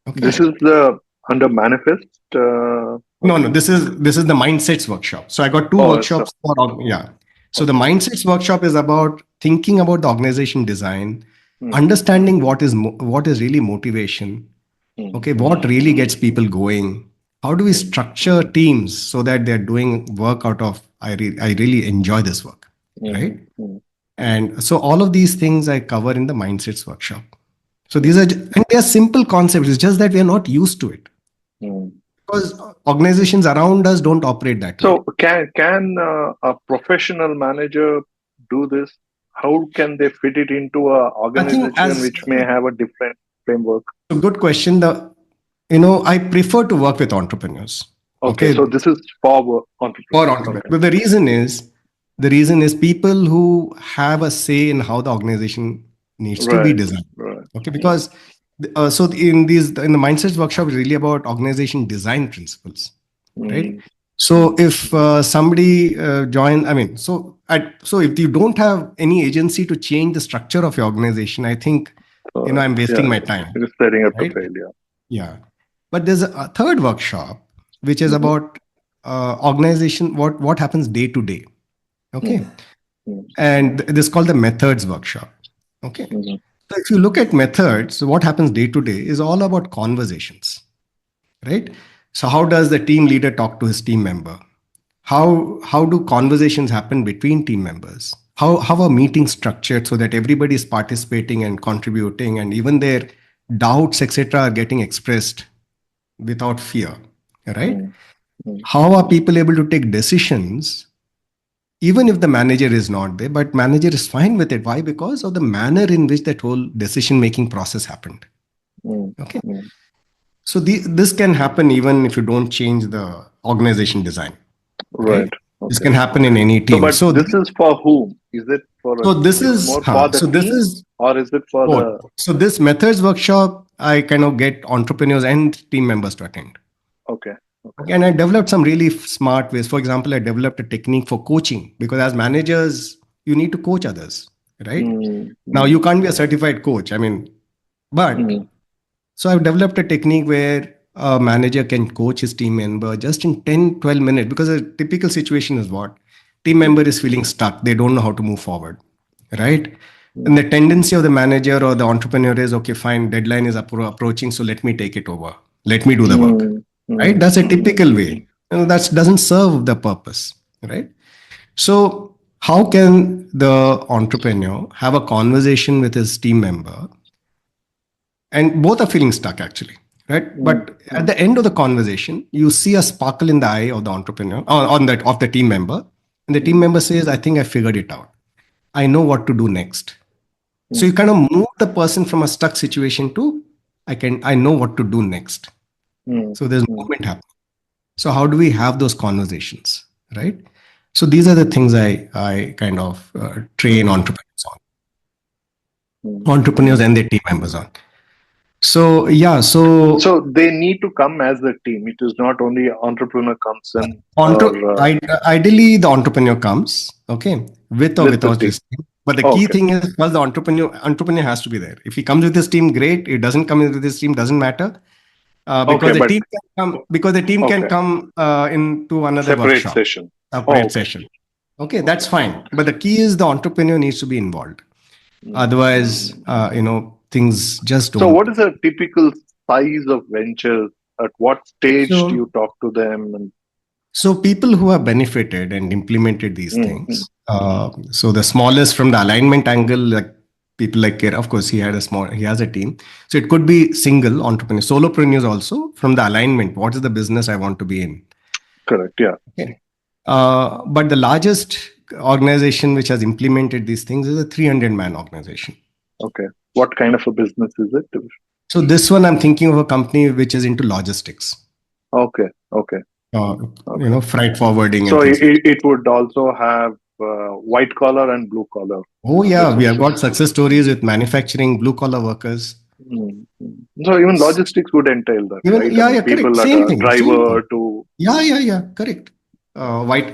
Speaker 2: Okay.
Speaker 1: This is the under manifest.
Speaker 2: No, this is the mindsets workshop. So I got two workshops for yeah. So the mindsets workshop is about thinking about the organization design, understanding what is really motivation. Okay, what really gets people going? How do we structure teams so that they're doing work out of I really enjoy this work, right? And so all of these things I cover in the mindsets workshop. So these are and they are simple concepts. It's just that we are not used to it. Because organizations around us don't operate that way.
Speaker 1: So can a professional manager do this? How can they fit it into a organization which may have a different framework?
Speaker 2: A good question. I prefer to work with entrepreneurs.
Speaker 1: Okay, so this is for entrepreneurs.
Speaker 2: Okay. But the reason is people who have a say in how the organization needs to be designed.
Speaker 1: Right.
Speaker 2: Okay, because so in the mindsets workshop is really about organization design principles, right? So if somebody join, so if you don't have any agency to change the structure of your organization, I think I'm wasting my time.
Speaker 1: It is setting up a failure.
Speaker 2: Yeah, but there's a third workshop which is about organization. What happens day to day? Okay, and this is called the methods workshop. Okay. So if you look at methods, what happens day to day is all about conversations, right? So how does the team leader talk to his team member? How do conversations happen between team members? How are meetings structured so that everybody is participating and contributing, and even their doubts, etc., are getting expressed without fear, right? How are people able to take decisions even if the manager is not there, but manager is fine with it? Why? Because of the manner in which that whole decision-making process happened. Okay. So this can happen even if you don't change the organization design. Right. Okay. This can happen in any team.
Speaker 1: So this is for whom? Is it for
Speaker 2: more for the team,
Speaker 1: or is it for the?
Speaker 2: So this methods workshop, I kind of get entrepreneurs and team members to attend. Okay. And I developed some really smart ways. For example, I developed a technique for coaching because as managers, you need to coach others, right? Now you can't be a certified coach. But so I've developed a technique where a manager can coach his team member just in 10, 12 minutes, because a typical situation is what? Team member is feeling stuck. They don't know how to move forward, right? And the tendency of the manager or the entrepreneur is, okay, fine, deadline is approaching, so let me take it over. Let me do the work. Right? That's a typical way. That doesn't serve the purpose, right? So how can the entrepreneur have a conversation with his team member and both are feeling stuck actually, right? But at the end of the conversation, you see a sparkle in the eye of the entrepreneur of the team member, And the team member says, I think I figured it out. I know what to do next. So you kind of move the person from a stuck situation to, I know what to do next. So there's movement happening. So how do we have those conversations, right? So these are the things I kind of train entrepreneurs and their team members on. So yeah,
Speaker 1: So they need to come as a team. It is not only entrepreneur comes in
Speaker 2: ideally the entrepreneur comes, okay, with or
Speaker 1: with the
Speaker 2: without
Speaker 1: team.
Speaker 2: his team. But the key thing is, first the entrepreneur has to be there. If he comes with his team, great. It doesn't come with his team, doesn't matter. Because the team can come into another
Speaker 1: separate
Speaker 2: workshop,
Speaker 1: session.
Speaker 2: session. Okay, that's fine. But the key is the entrepreneur needs to be involved. Otherwise, things just don't.
Speaker 1: So what is a typical size of ventures? At what stage do you talk to them?
Speaker 2: So people who have benefited and implemented these things. So the smallest from the alignment angle, like people like Kera, of course, he has a team. So it could be single entrepreneur, solopreneurs also from the alignment. What is the business I want to be in?
Speaker 1: Correct. Yeah.
Speaker 2: Okay. But the largest organization which has implemented these things is a 300-man organization.
Speaker 1: Okay. What kind of a business is it?
Speaker 2: So this one, I'm thinking of a company which is into logistics.
Speaker 1: Okay.
Speaker 2: Freight forwarding.
Speaker 1: So it would also have white collar and blue collar.
Speaker 2: Oh yeah, we have got success stories with manufacturing, blue collar workers.
Speaker 1: So even logistics would entail that, right?
Speaker 2: Yeah,
Speaker 1: people
Speaker 2: correct.
Speaker 1: like
Speaker 2: Same
Speaker 1: a
Speaker 2: thing,
Speaker 1: driver to.
Speaker 2: Yeah, correct. White,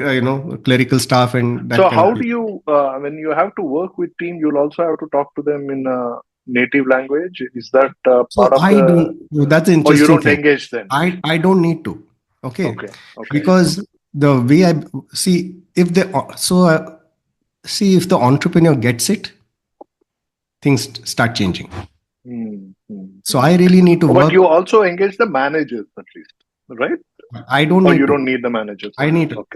Speaker 2: clerical staff and that.
Speaker 1: So how do you, when you have to work with team, you'll also have to talk to them in a native language? Is that part of the?
Speaker 2: That's the interesting
Speaker 1: or you don't
Speaker 2: thing.
Speaker 1: engage them?
Speaker 2: I don't need to. Okay. Because the way I see, if the entrepreneur gets it, things start changing. So I really need to work.
Speaker 1: But you also engage the managers at least, right?
Speaker 2: I don't
Speaker 1: or
Speaker 2: need
Speaker 1: you
Speaker 2: to.
Speaker 1: don't need the managers.
Speaker 2: I need to.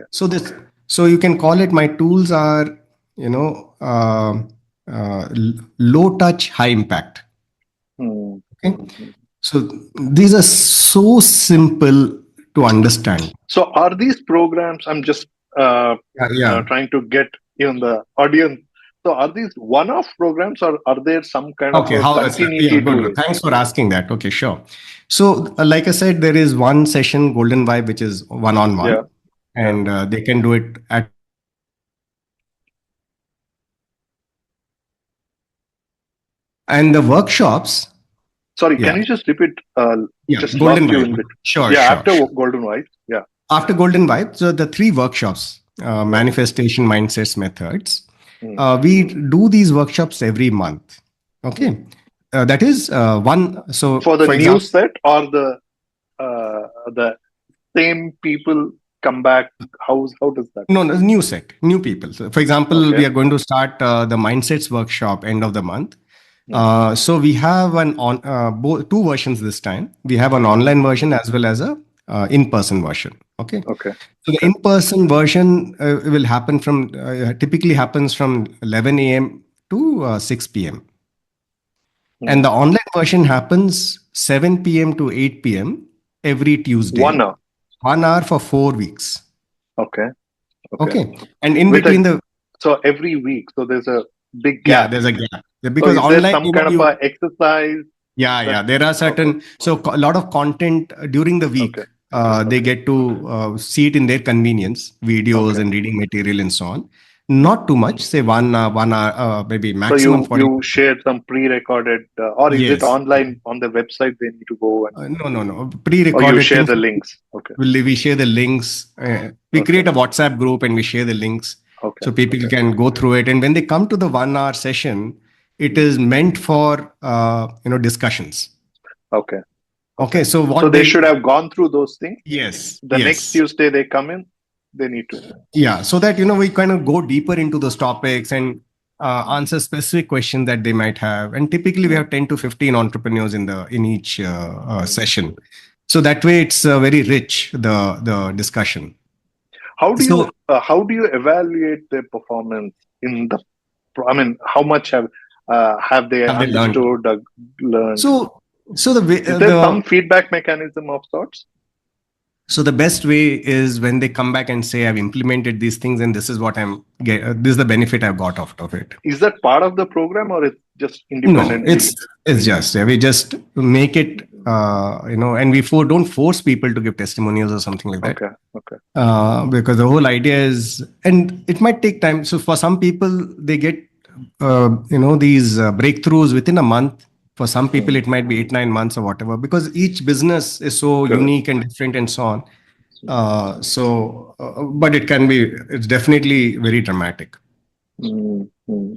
Speaker 2: So you can call it, my tools are, low touch, high impact. Okay. So these are so simple to understand.
Speaker 1: So are these programs, I'm just trying to get in the audience. So are these one-off programs or are there some kind of continuity to it?
Speaker 2: Thanks for asking that. Okay, sure. So like I said, there is one session, Golden Vibe, which is one-on-one. And they can do it at. And the workshops.
Speaker 1: Sorry, can you just repeat? Just
Speaker 2: Golden
Speaker 1: Vibe.
Speaker 2: In sure.
Speaker 1: After Golden Vibe. Yeah.
Speaker 2: After Golden Vibe, so the 3 workshops, manifestation, mindsets, methods. We do these workshops every month. Okay. That is one. So
Speaker 1: for the new set or the same people come back, how does that?
Speaker 2: No, new set, new people. So for example, we are going to start the mindsets workshop end of the month. So we have 2 versions this time. We have an online version as well as a in-person version. Okay. So the in-person version will happen from typically happens from 11 a.m. to 6 p.m. And the online version happens 7 p.m. to 8 p.m. every Tuesday.
Speaker 1: 1 hour.
Speaker 2: 1 hour for 4 weeks.
Speaker 1: Okay.
Speaker 2: And in between
Speaker 1: so every week, so there's a big gap.
Speaker 2: Yeah, there's a gap. Because
Speaker 1: so is online, there some kind of a exercise?
Speaker 2: Yeah. There are certain, so a lot of content during the week. They get to see it in their convenience, videos and reading material and so on. Not too much, say 1 hour, maybe maximum.
Speaker 1: So you shared some pre-recorded, or is it online on the website they need to go? And...
Speaker 2: No. Pre-recorded.
Speaker 1: Or you share the links. Okay.
Speaker 2: We share the links. We create a WhatsApp group and we share the links. So people can go through it. And when they come to the 1 hour session, it is meant for, discussions. Okay. So
Speaker 1: they should have gone through those things.
Speaker 2: Yes.
Speaker 1: The next Tuesday they come in, they need to.
Speaker 2: Yeah. So that, we kind of go deeper into those topics and answer specific questions that they might have. And typically we have 10 to 15 entrepreneurs in each session. So that way it's very rich, the discussion.
Speaker 1: How do you evaluate their performance in the? I mean, how much have they learned?
Speaker 2: So the way
Speaker 1: is there some feedback mechanism of sorts?
Speaker 2: So the best way is when they come back and say, I've implemented these things and this is what this is the benefit I've got out of it.
Speaker 1: Is that part of the program or it's just
Speaker 2: No,
Speaker 1: independently?
Speaker 2: it's just, we just make it, and don't force people to give testimonials or something like that.
Speaker 1: Okay. Okay.
Speaker 2: Because the whole idea is, and it might take time. So for some people, they get, these breakthroughs within a month. For some people, it might be 8, 9 months or whatever, because each business is so
Speaker 1: Correct.
Speaker 2: unique and different and so on. But it's definitely very dramatic.
Speaker 1: Mm-hmm.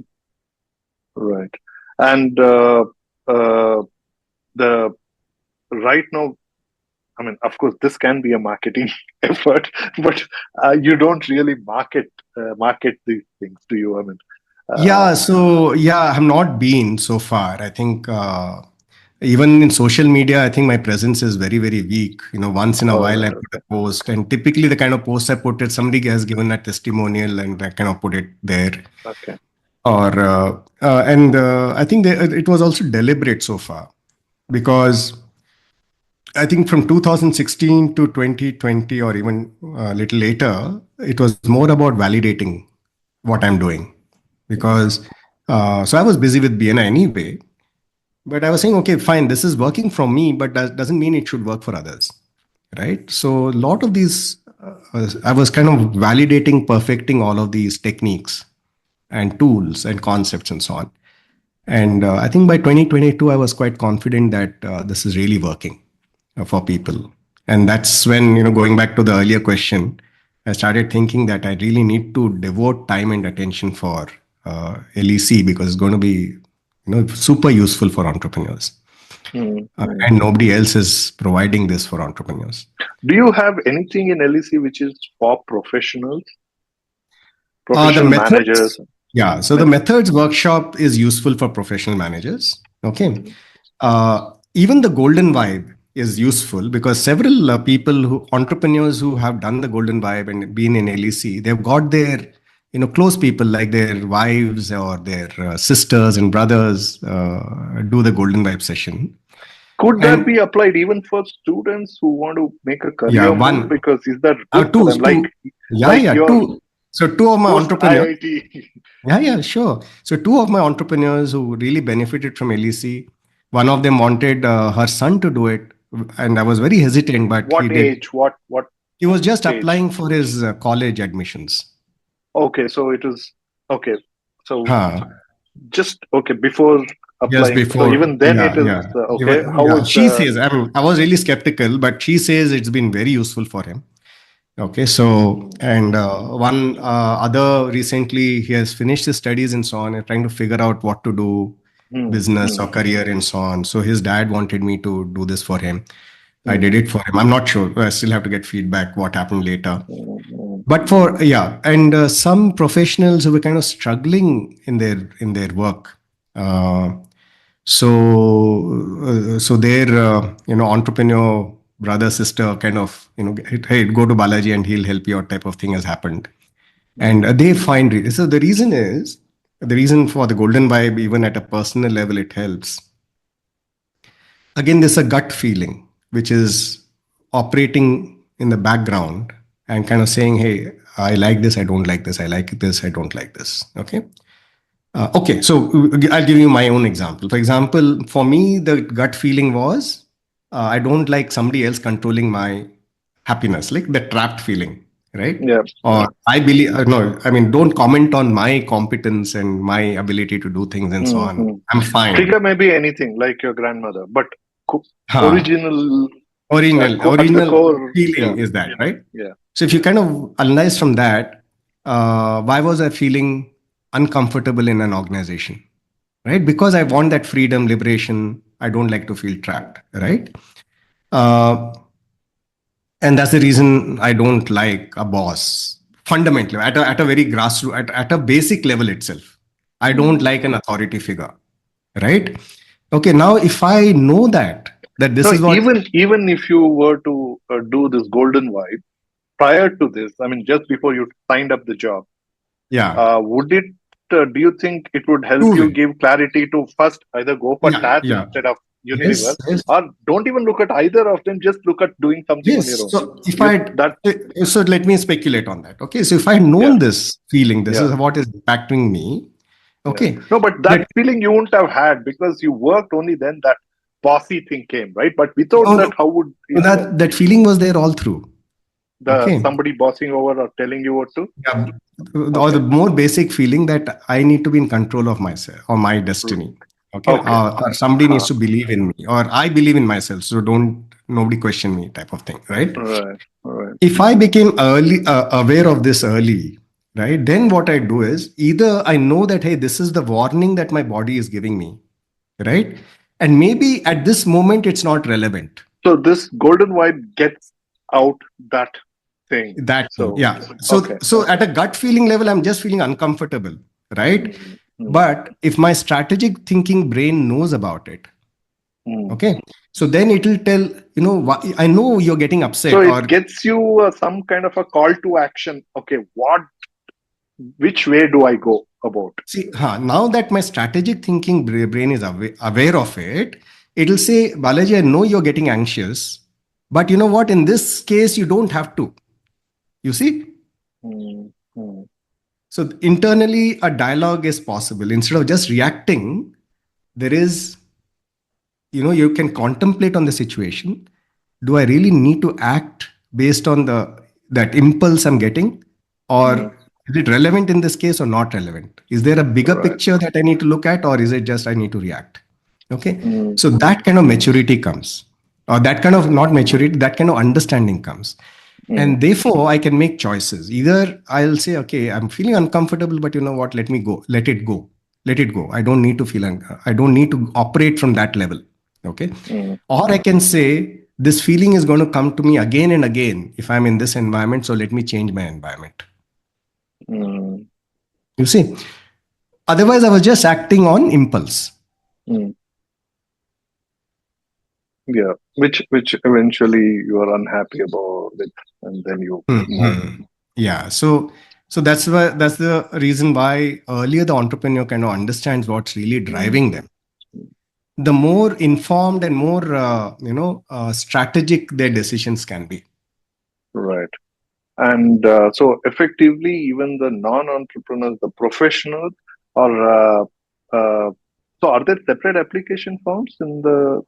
Speaker 1: Right. And the right now, I mean, of course, this can be a marketing effort, but you don't really market these things, do you? I mean,
Speaker 2: Yeah, so I have not been so far. I think even in social media, I think my presence is very, very weak. Once in a
Speaker 1: all
Speaker 2: while I
Speaker 1: right.
Speaker 2: put a
Speaker 1: Okay.
Speaker 2: post, and typically the kind of post I put it, somebody has given a testimonial, and I kind of put it there.
Speaker 1: Okay.
Speaker 2: Or and I think it was also deliberate so far, because I think from 2016 to 2020, or even a little later, it was more about validating what I'm doing. Because so I was busy with BNI anyway, but I was saying, okay, fine, this is working for me, but that doesn't mean it should work for others, right? So a lot of these, I was kind of validating, perfecting all of these techniques and tools and concepts and so on. And I think by 2022, I was quite confident that this is really working for people. And that's when, going back to the earlier question, I started thinking that I really need to devote time and attention for LEC, because it's going to be, super useful for entrepreneurs.
Speaker 1: Mm-hmm.
Speaker 2: And nobody else is providing this for entrepreneurs.
Speaker 1: Do you have anything in LEC which is for professionals,
Speaker 2: The
Speaker 1: professional managers?
Speaker 2: methods, yeah. So the
Speaker 1: Method.
Speaker 2: methods workshop is useful for professional managers. Okay. Even the golden vibe is useful, because several entrepreneurs who have done the golden vibe and been in LEC, they've got their, close people like their wives or their sisters and brothers do the golden vibe session.
Speaker 1: Could that
Speaker 2: And
Speaker 1: be applied even for students who want to make a
Speaker 2: yeah,
Speaker 1: career move?
Speaker 2: one,
Speaker 1: Because is that good for
Speaker 2: two,
Speaker 1: them? Like
Speaker 2: yeah,
Speaker 1: your
Speaker 2: two. So two of my
Speaker 1: post
Speaker 2: entrepreneurs.
Speaker 1: IIT.
Speaker 2: Yeah, sure. So two of my entrepreneurs who really benefited from LEC, one of them wanted her son to do it, and I was very hesitant, but he
Speaker 1: What
Speaker 2: did.
Speaker 1: age? What
Speaker 2: He was just
Speaker 1: stage?
Speaker 2: applying for his college admissions.
Speaker 1: Okay, so it was okay. So
Speaker 2: Huh.
Speaker 1: just okay before
Speaker 2: Just
Speaker 1: applying. So
Speaker 2: before,
Speaker 1: even then it is okay. How
Speaker 2: yeah.
Speaker 1: is
Speaker 2: She says, I was really skeptical, but she says it's been very useful for him. Okay, so and one other recently he has finished his studies and so on, and trying to figure out what to do,
Speaker 1: hmm,
Speaker 2: business
Speaker 1: hmm,
Speaker 2: or career and so on. So his dad wanted me to do this for him. I did
Speaker 1: hmm,
Speaker 2: it for him. I'm not sure. I still have to get feedback what happened later.
Speaker 1: hmm,
Speaker 2: But for and some professionals who were kind of struggling in their work. Uh, so their entrepreneur brother sister kind of hey, go to Balaji and he'll help you out type of thing has happened, and
Speaker 1: hmm,
Speaker 2: they find it. So the reason for the golden vibe, even at a personal level, it helps. Again, there's a gut feeling which is operating in the background and kind of saying, hey, I like this, I don't like this, I like this, I don't like this. Okay. Okay, so I'll give you my own example. For example, for me, the gut feeling was I don't like somebody else controlling my happiness, like the trapped feeling, right?
Speaker 1: yeah.
Speaker 2: Or I believe, no, I mean, don't comment on my competence and my ability to do things and so
Speaker 1: Hmm,
Speaker 2: on.
Speaker 1: hmm.
Speaker 2: I'm fine.
Speaker 1: Trigger may be anything like your grandmother, but co-
Speaker 2: Huh.
Speaker 1: original at the
Speaker 2: Original
Speaker 1: core, yeah,
Speaker 2: feeling is that, right?
Speaker 1: yeah.
Speaker 2: So if you kind of analyze from that, why was I feeling uncomfortable in an organization? Right? Because I want that freedom, liberation. I don't like to feel trapped, right? Uh, and that's the reason I don't like a boss. Fundamentally, at a very grassroots, at a basic level itself, I don't
Speaker 1: Hmm.
Speaker 2: like an authority figure, right? Okay, now if I know that this
Speaker 1: No,
Speaker 2: is what,
Speaker 1: even if you were to do this golden vibe prior to this, I mean, just before you signed up the job,
Speaker 2: yeah,
Speaker 1: would do you think it would help you
Speaker 2: proven,
Speaker 1: give clarity to first either go for
Speaker 2: yeah,
Speaker 1: task
Speaker 2: yeah.
Speaker 1: instead of universe,
Speaker 2: Yes, yes,
Speaker 1: or don't even look at either of them. Just look at doing something on your
Speaker 2: yes.
Speaker 1: own.
Speaker 2: So if
Speaker 1: You
Speaker 2: I,
Speaker 1: that
Speaker 2: so let me speculate on that. Okay. So if I had
Speaker 1: Yeah,
Speaker 2: known this feeling, this
Speaker 1: yeah,
Speaker 2: is what is impacting me.
Speaker 1: yeah.
Speaker 2: Okay.
Speaker 1: No, but that
Speaker 2: That
Speaker 1: feeling you wouldn't have had because you worked only then. That bossy thing came, right? But without
Speaker 2: no,
Speaker 1: that,
Speaker 2: no,
Speaker 1: how would it come?
Speaker 2: that feeling was there all through.
Speaker 1: The
Speaker 2: Okay.
Speaker 1: somebody bossing over or telling you what to?
Speaker 2: Yeah. Or the
Speaker 1: Okay.
Speaker 2: more basic feeling that I need to be in control of myself or my destiny. Okay.
Speaker 1: Okay.
Speaker 2: Or somebody needs
Speaker 1: Huh.
Speaker 2: to believe in me, or I believe in myself. So don't nobody question me, type of thing. Right.
Speaker 1: Right. Right.
Speaker 2: If I became early aware of this early, right, then what I do is either I know that, hey, this is the warning that my body is giving me, right? And maybe at this moment it's not relevant.
Speaker 1: So this golden vibe gets out that thing.
Speaker 2: That thing,
Speaker 1: So
Speaker 2: yeah. So
Speaker 1: okay.
Speaker 2: so at a gut feeling level, I'm just feeling uncomfortable, right?
Speaker 1: Mm, mm,
Speaker 2: But if my strategic thinking brain knows about it,
Speaker 1: mm.
Speaker 2: okay, so then it will tell, I know you're getting
Speaker 1: So
Speaker 2: upset,
Speaker 1: it
Speaker 2: or
Speaker 1: gets you some kind of a call to action. Okay, which way do I go about?
Speaker 2: see, now that my strategic thinking brain is aware of it, it'll say, Balaji, I know you're getting anxious, but you know what? In this case, you don't have to. You see?
Speaker 1: Mm, mm,
Speaker 2: So internally, a dialogue is possible. Instead of just reacting, there is, you can contemplate on the situation. Do I really need to act based on that impulse I'm getting, or
Speaker 1: mm.
Speaker 2: is it relevant in this case or not relevant? Is there a bigger
Speaker 1: Right.
Speaker 2: picture that I need to look at, or is it just I need to react? Okay,
Speaker 1: Mm,
Speaker 2: so that kind of maturity comes, or that kind of, not maturity, that kind of understanding comes,
Speaker 1: mm,
Speaker 2: and therefore I can make choices. Either I'll say, okay, I'm feeling uncomfortable, but you know what, let me go, let it go. I don't need to I don't need to operate from that level. Okay.
Speaker 1: mm,
Speaker 2: Or I can say, this feeling is going to come to me again and again if I'm in this environment, so let me change my environment.
Speaker 1: mm,
Speaker 2: You see, otherwise I was just acting on impulse.
Speaker 1: mm. Yeah. Which eventually you are unhappy about it, and then you move.
Speaker 2: Mhm. Yeah. So that's the reason why earlier the entrepreneur kind of understands what's really
Speaker 1: Mm,
Speaker 2: driving them. The more informed and more strategic their decisions can be.
Speaker 1: right. And so effectively, even the non-entrepreneurs, the professionals, or so are there separate application forms in the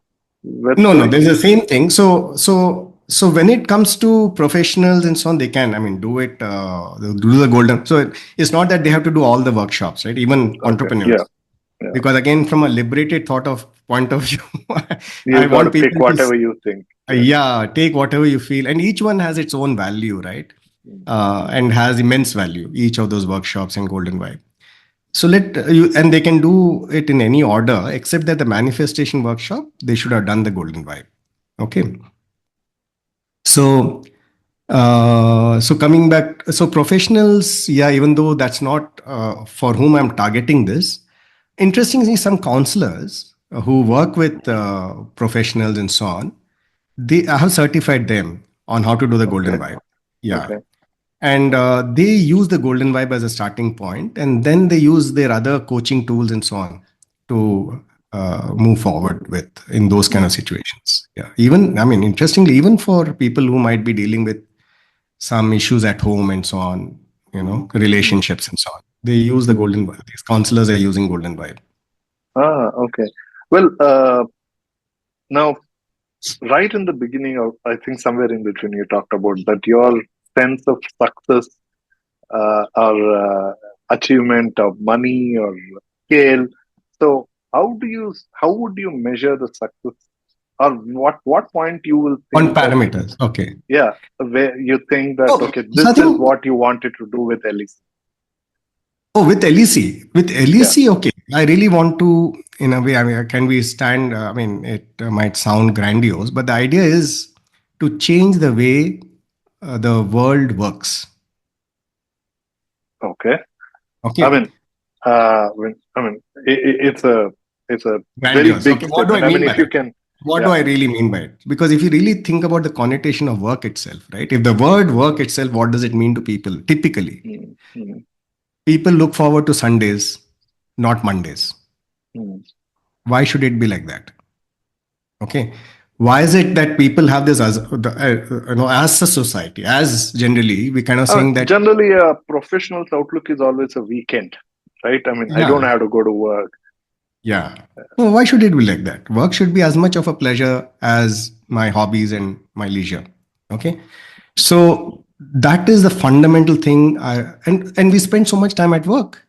Speaker 2: No,
Speaker 1: website?
Speaker 2: there's the same thing. So when it comes to professionals and so on, they can, I mean, do it, do the golden. So it's not that they have to do all the workshops, right? Even
Speaker 1: Okay. Yeah.
Speaker 2: entrepreneurs,
Speaker 1: Yeah.
Speaker 2: because again, from a liberated thought of point of view, I
Speaker 1: You got to
Speaker 2: want
Speaker 1: pick
Speaker 2: people to,
Speaker 1: whatever you think. Yeah.
Speaker 2: yeah, take whatever you feel, and each one has its own value, right?
Speaker 1: Mm,
Speaker 2: And has immense value. Each of those workshops in Golden Vibe. So and they can do it in any order, except that the manifestation workshop, they should have done the Golden Vibe. Okay. So, so coming back, so professionals, yeah, even though that's not for whom I'm targeting this, interestingly, some counselors who work with professionals and so on, I have certified them on how to do the Golden
Speaker 1: okay.
Speaker 2: Vibe. Yeah.
Speaker 1: Okay.
Speaker 2: And they use the Golden Vibe as a starting point, and then they use their other coaching tools and so on to move forward with in those kind of
Speaker 1: Mm,
Speaker 2: situations. Yeah, even, I mean, interestingly, even for people who might be dealing with some issues at home and so on,
Speaker 1: mm.
Speaker 2: relationships and so on, they use the Golden Vibe. These counselors are using Golden Vibe.
Speaker 1: Okay. Well, now, right in the beginning of, I think somewhere in between, you talked about that your sense of success or achievement of money or scale. So how would you measure the success, or what point you will
Speaker 2: On
Speaker 1: think that,
Speaker 2: parameters. Okay.
Speaker 1: yeah, where you think that,
Speaker 2: Oh,
Speaker 1: okay,
Speaker 2: so
Speaker 1: this
Speaker 2: I
Speaker 1: is
Speaker 2: think,
Speaker 1: what you wanted to do with Elise?
Speaker 2: oh, with LEC,
Speaker 1: Yeah.
Speaker 2: okay. I really want to, in a way, I mean, can we stand? I mean, it might sound grandiose, but the idea is to change the way the world works.
Speaker 1: Okay. I
Speaker 2: Okay,
Speaker 1: mean, it's a very
Speaker 2: grandiose.
Speaker 1: big
Speaker 2: Okay, what do I
Speaker 1: statement. I mean,
Speaker 2: mean by
Speaker 1: if you
Speaker 2: it?
Speaker 1: can,
Speaker 2: What do
Speaker 1: yeah.
Speaker 2: I really mean by it? Because if you really think about the connotation of work itself, right? If the word work itself, what does it mean to people? Typically,
Speaker 1: Mm, mm,
Speaker 2: people look forward to Sundays, not Mondays.
Speaker 1: mm.
Speaker 2: Why should it be like that? Okay. Why is it that people have this as as a society, as generally we kind of saying that,
Speaker 1: Generally, a professional's outlook is always a weekend, right? I mean, I don't
Speaker 2: yeah,
Speaker 1: have to go to work.
Speaker 2: yeah. No, why should it be like that? Work should be as much of a pleasure as my hobbies and my leisure. Okay. So that is the fundamental thing. And we spend so much time at work.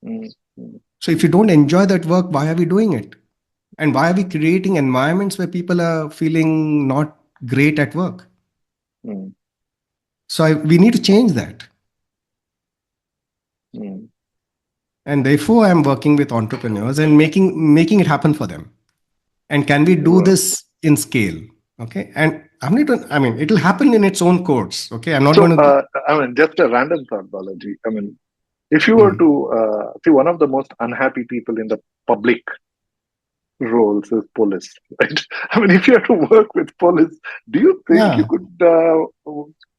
Speaker 1: Mm, mm,
Speaker 2: So if you don't enjoy that work, why are we doing it? And why are we creating environments where people are feeling not great at work?
Speaker 1: mm,
Speaker 2: So we need to change that.
Speaker 1: mm.
Speaker 2: And therefore, I'm working with entrepreneurs and making it happen for them. And can we do
Speaker 1: Right.
Speaker 2: this in scale? Okay. And I'm not, I mean, it'll happen in its own course. Okay. I'm not
Speaker 1: So,
Speaker 2: going to.
Speaker 1: I mean, just a random thought, Balaji. I mean, if you were
Speaker 2: Mm.
Speaker 1: to see one of the most unhappy people in the public roles is police, right? I mean, if you have to work with police, do you think you
Speaker 2: Yeah.
Speaker 1: could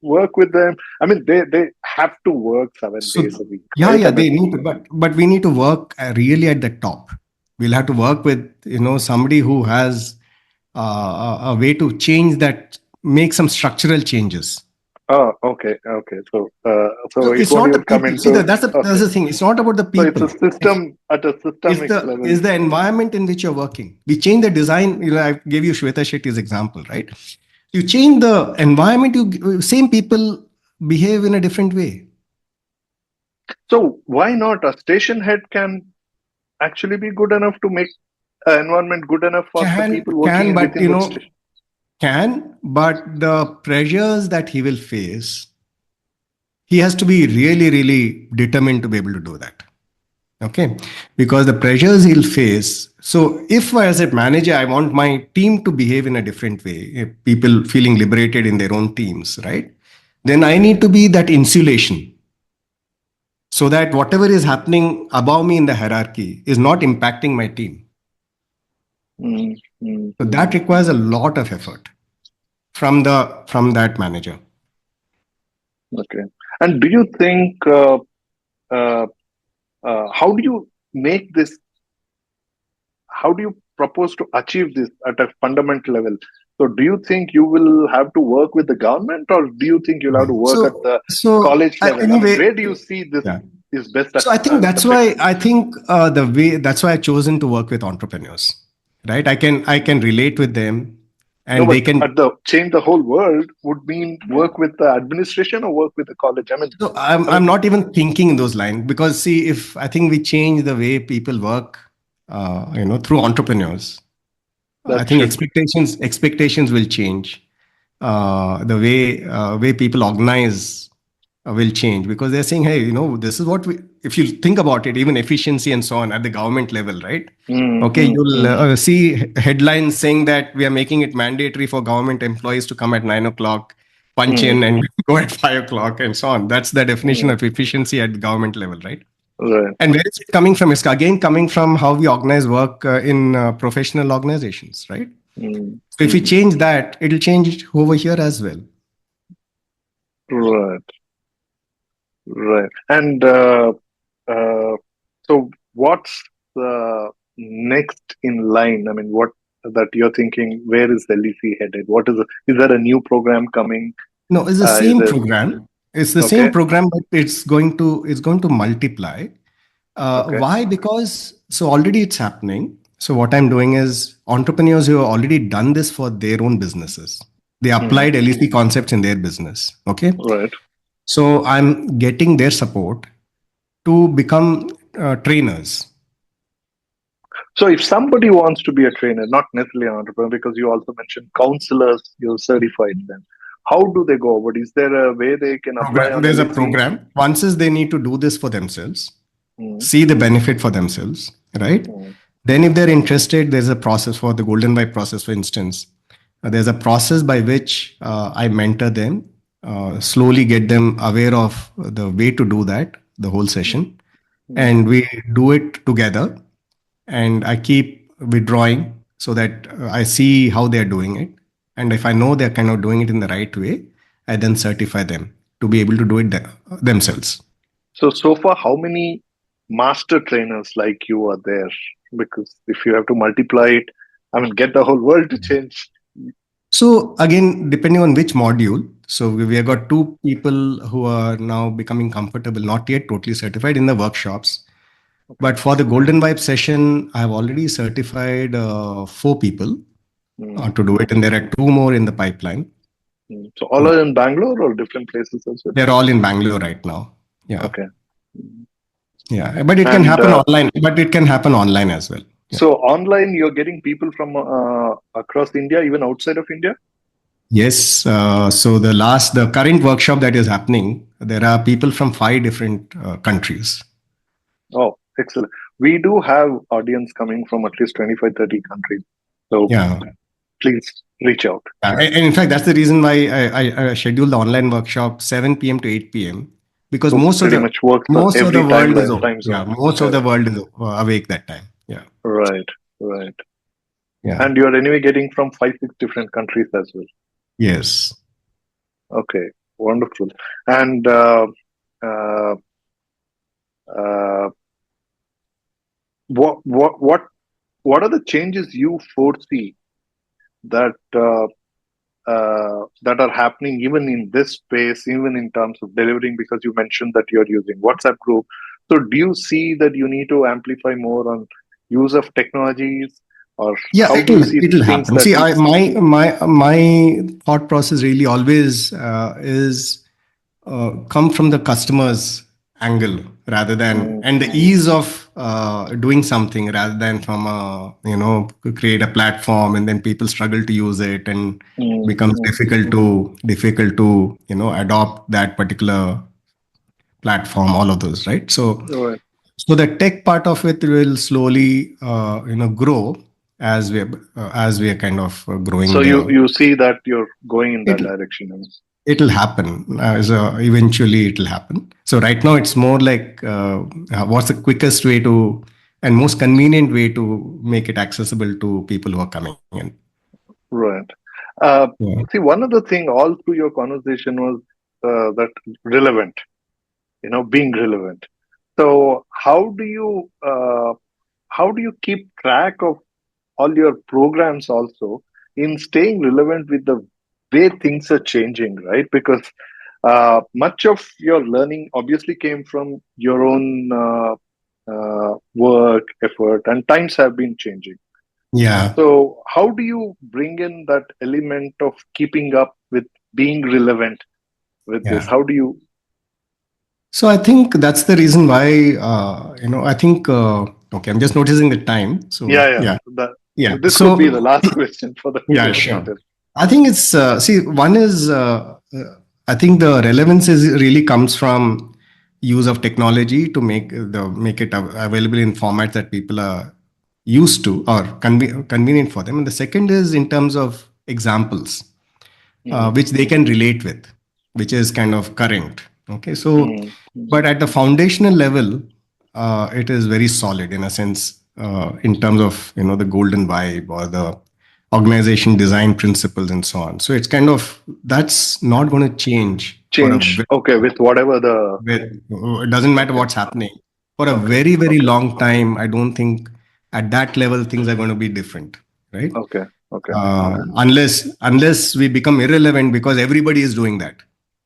Speaker 1: work with them? I mean, they have to work 7 days
Speaker 2: So
Speaker 1: a week,
Speaker 2: yeah,
Speaker 1: right? I
Speaker 2: yeah,
Speaker 1: mean,
Speaker 2: they need to, but we need to work really at the top. We'll have to work with somebody who has a way to change that, make some structural changes.
Speaker 1: oh, okay, okay. So
Speaker 2: So
Speaker 1: it
Speaker 2: it's
Speaker 1: won't
Speaker 2: not the
Speaker 1: even come
Speaker 2: people. See,
Speaker 1: into
Speaker 2: that's
Speaker 1: okay.
Speaker 2: the thing. It's not about the
Speaker 1: So it's
Speaker 2: people.
Speaker 1: a system at a
Speaker 2: It's
Speaker 1: systemic
Speaker 2: the
Speaker 1: level.
Speaker 2: is the environment in which you're working. We change the design. I gave you Shweta Shetty's example, right? You change the environment. You same people behave in a different way.
Speaker 1: So why not a station head can actually be good enough to make an environment good enough for the people
Speaker 2: Can,
Speaker 1: working
Speaker 2: but
Speaker 1: within that station?
Speaker 2: but the pressures that he will face, he has to be really, really determined to be able to do that. Okay, because the pressures he'll face. So if as a manager I want my team to behave in a different way, if people feeling liberated in their own teams, right, then I need to be that insulation, so that whatever is happening above me in the hierarchy is not impacting my team.
Speaker 1: Mm, mm,
Speaker 2: So that
Speaker 1: mm.
Speaker 2: requires a lot of effort from that manager.
Speaker 1: Okay. And do you think uh, how do you make this? How do you propose to achieve this at a fundamental level? So, do you think you will have to work with the government, or do you think you'll have to work at the college level? I mean,
Speaker 2: Anyway,
Speaker 1: where do you see this
Speaker 2: yeah.
Speaker 1: is best
Speaker 2: So I think that's why
Speaker 1: affected?
Speaker 2: I think the way that's why I've chosen to work with entrepreneurs, right? I can relate with them,
Speaker 1: No,
Speaker 2: and
Speaker 1: but
Speaker 2: they can.
Speaker 1: at the change the whole world would mean work with the administration or work with the college.
Speaker 2: So
Speaker 1: I
Speaker 2: I'm
Speaker 1: mean
Speaker 2: not even thinking in those lines, because see, if I think we change the way people work, through entrepreneurs, I
Speaker 1: that
Speaker 2: think
Speaker 1: should be.
Speaker 2: expectations will change. The way people organize will change, because they're saying, hey, this is what we. If you think about it, even efficiency and so on at the government level, right?
Speaker 1: Mm,
Speaker 2: Okay,
Speaker 1: mm,
Speaker 2: you'll
Speaker 1: mm,
Speaker 2: see headlines saying that we are making it mandatory for government employees to come at 9 o'clock, punch
Speaker 1: mm,
Speaker 2: in, and go at 5 o'clock, and so on. That's the definition
Speaker 1: mm.
Speaker 2: of efficiency at the government level, right?
Speaker 1: Right.
Speaker 2: And where is it coming from? It's again coming from how we organize work in professional organizations, right?
Speaker 1: Mm,
Speaker 2: So if we
Speaker 1: mm.
Speaker 2: change that, it'll change over here as well.
Speaker 1: Right. Right. And uh, so, what's the next in line? I mean, what that you're thinking? Where is LEC headed? Is there a new program coming?
Speaker 2: No, it's the
Speaker 1: Is
Speaker 2: same
Speaker 1: there
Speaker 2: program. It's the same
Speaker 1: okay?
Speaker 2: program, but it's going to multiply.
Speaker 1: Okay.
Speaker 2: Why? Because so already it's happening. So what I'm doing is entrepreneurs who have already done this for their own businesses. They
Speaker 1: Mm,
Speaker 2: applied LEC concepts in their business. Okay.
Speaker 1: right.
Speaker 2: So I'm getting their support to become trainers.
Speaker 1: So, if somebody wants to be a trainer, not necessarily an entrepreneur, because you also mentioned counselors, you certified them. How do they go about? Is there a way they can apply
Speaker 2: Program.
Speaker 1: on
Speaker 2: There's a
Speaker 1: LEC?
Speaker 2: program. Once is they need to do this for themselves,
Speaker 1: Mm,
Speaker 2: see the benefit for themselves, right?
Speaker 1: mm,
Speaker 2: Then, if they're interested, there's a process for the Golden Wife process, for instance. There's a process by which I mentor them, slowly get them aware of the way to do that, the whole
Speaker 1: mm,
Speaker 2: session.
Speaker 1: mm.
Speaker 2: And we do it together. And I keep withdrawing so that I see how they're doing it. And if I know they're kind of doing it in the right way, I then certify them to be able to do it themselves.
Speaker 1: So far, how many master trainers like you are there? Because if you have to multiply it, I mean, get the whole world to change.
Speaker 2: So again, depending on which module, so we have got two people who are now becoming comfortable, not yet totally certified in the workshops.
Speaker 1: Okay.
Speaker 2: But for the Golden Vibe session, I have already certified four people
Speaker 1: Mm,
Speaker 2: to do it, and there are two more in the pipeline.
Speaker 1: mm. So all
Speaker 2: Yeah,
Speaker 1: are in Bangalore or different places as well?
Speaker 2: they're all in Bangalore right now. Yeah,
Speaker 1: Okay. Mm.
Speaker 2: yeah, but it can
Speaker 1: And
Speaker 2: happen online. But it can happen online as well. Yeah.
Speaker 1: so online, you're getting people from across India, even outside of India?
Speaker 2: Yes. So the current workshop that is happening, there are people from five different countries.
Speaker 1: Oh, excellent. We do have audience coming from at least 25, 30 countries. So
Speaker 2: Yeah.
Speaker 1: please reach out.
Speaker 2: And in fact, that's the reason why I scheduled the online workshop 7 p.m. to 8 p.m. because
Speaker 1: So pretty much works for
Speaker 2: most of the
Speaker 1: every
Speaker 2: world is
Speaker 1: time
Speaker 2: yeah,
Speaker 1: zone.
Speaker 2: most of
Speaker 1: Yeah.
Speaker 2: the world is awake that time. Yeah,
Speaker 1: Right, right.
Speaker 2: yeah,
Speaker 1: And you're anyway getting from five, six different countries as well.
Speaker 2: yes,
Speaker 1: Okay, wonderful. And uh, uh, what are the changes you foresee that that are happening even in this space, even in terms of delivering? Because you mentioned that you're using WhatsApp group. So do you see that you need to amplify more on use of technologies, or
Speaker 2: yeah.
Speaker 1: how do you see
Speaker 2: It'll
Speaker 1: things
Speaker 2: happen.
Speaker 1: that
Speaker 2: See,
Speaker 1: you?
Speaker 2: my thought process really always is come from the customer's angle rather than
Speaker 1: Mm,
Speaker 2: and the ease of doing something rather than from create a platform and then people struggle to use it and
Speaker 1: mm,
Speaker 2: becomes
Speaker 1: mm,
Speaker 2: difficult to adopt that particular platform, all of those, right?
Speaker 1: right.
Speaker 2: So the tech part of it will slowly grow as we are kind of
Speaker 1: So
Speaker 2: growing
Speaker 1: you
Speaker 2: the
Speaker 1: you see that you're going in that
Speaker 2: it
Speaker 1: direction.
Speaker 2: it'll happen so eventually it'll happen. So right now it's more like what's the quickest way to and most convenient way to make it accessible to people who are coming in.
Speaker 1: Right. Uh,
Speaker 2: Yeah,
Speaker 1: See, one other thing all through your conversation was that relevant, being relevant. So how do you keep track of all your programs also in staying relevant with the way things are changing, right? Because much of your learning obviously came from your own work, effort, and times have been changing.
Speaker 2: yeah,
Speaker 1: So, how do you bring in that element of keeping up with being relevant with this?
Speaker 2: yeah.
Speaker 1: How do you?
Speaker 2: So I think that's the reason why I think okay, I'm just noticing the time. So
Speaker 1: Yeah, yeah.
Speaker 2: yeah,
Speaker 1: That
Speaker 2: yeah.
Speaker 1: this could be the
Speaker 2: So
Speaker 1: last question for the
Speaker 2: yeah,
Speaker 1: for the
Speaker 2: sure.
Speaker 1: interview.
Speaker 2: I think it's see one is I think the relevance is really comes from use of technology to make it available in formats that people are used to or convenient for them. And the second is in terms of examples
Speaker 1: Mm,
Speaker 2: which they can relate with, which is kind of current. Okay, so
Speaker 1: mm, mm,
Speaker 2: but at the foundational level, it is very solid in a sense in terms of the golden vibe or the organization design principles and so on. So it's kind of that's not going to change for a
Speaker 1: change. Okay, with whatever the.
Speaker 2: it doesn't matter
Speaker 1: Okay,
Speaker 2: what's happening for a
Speaker 1: okay,
Speaker 2: very
Speaker 1: okay,
Speaker 2: long time. I don't think at that level things are going to be different, right?
Speaker 1: okay, okay.
Speaker 2: Unless we become irrelevant because everybody is doing that,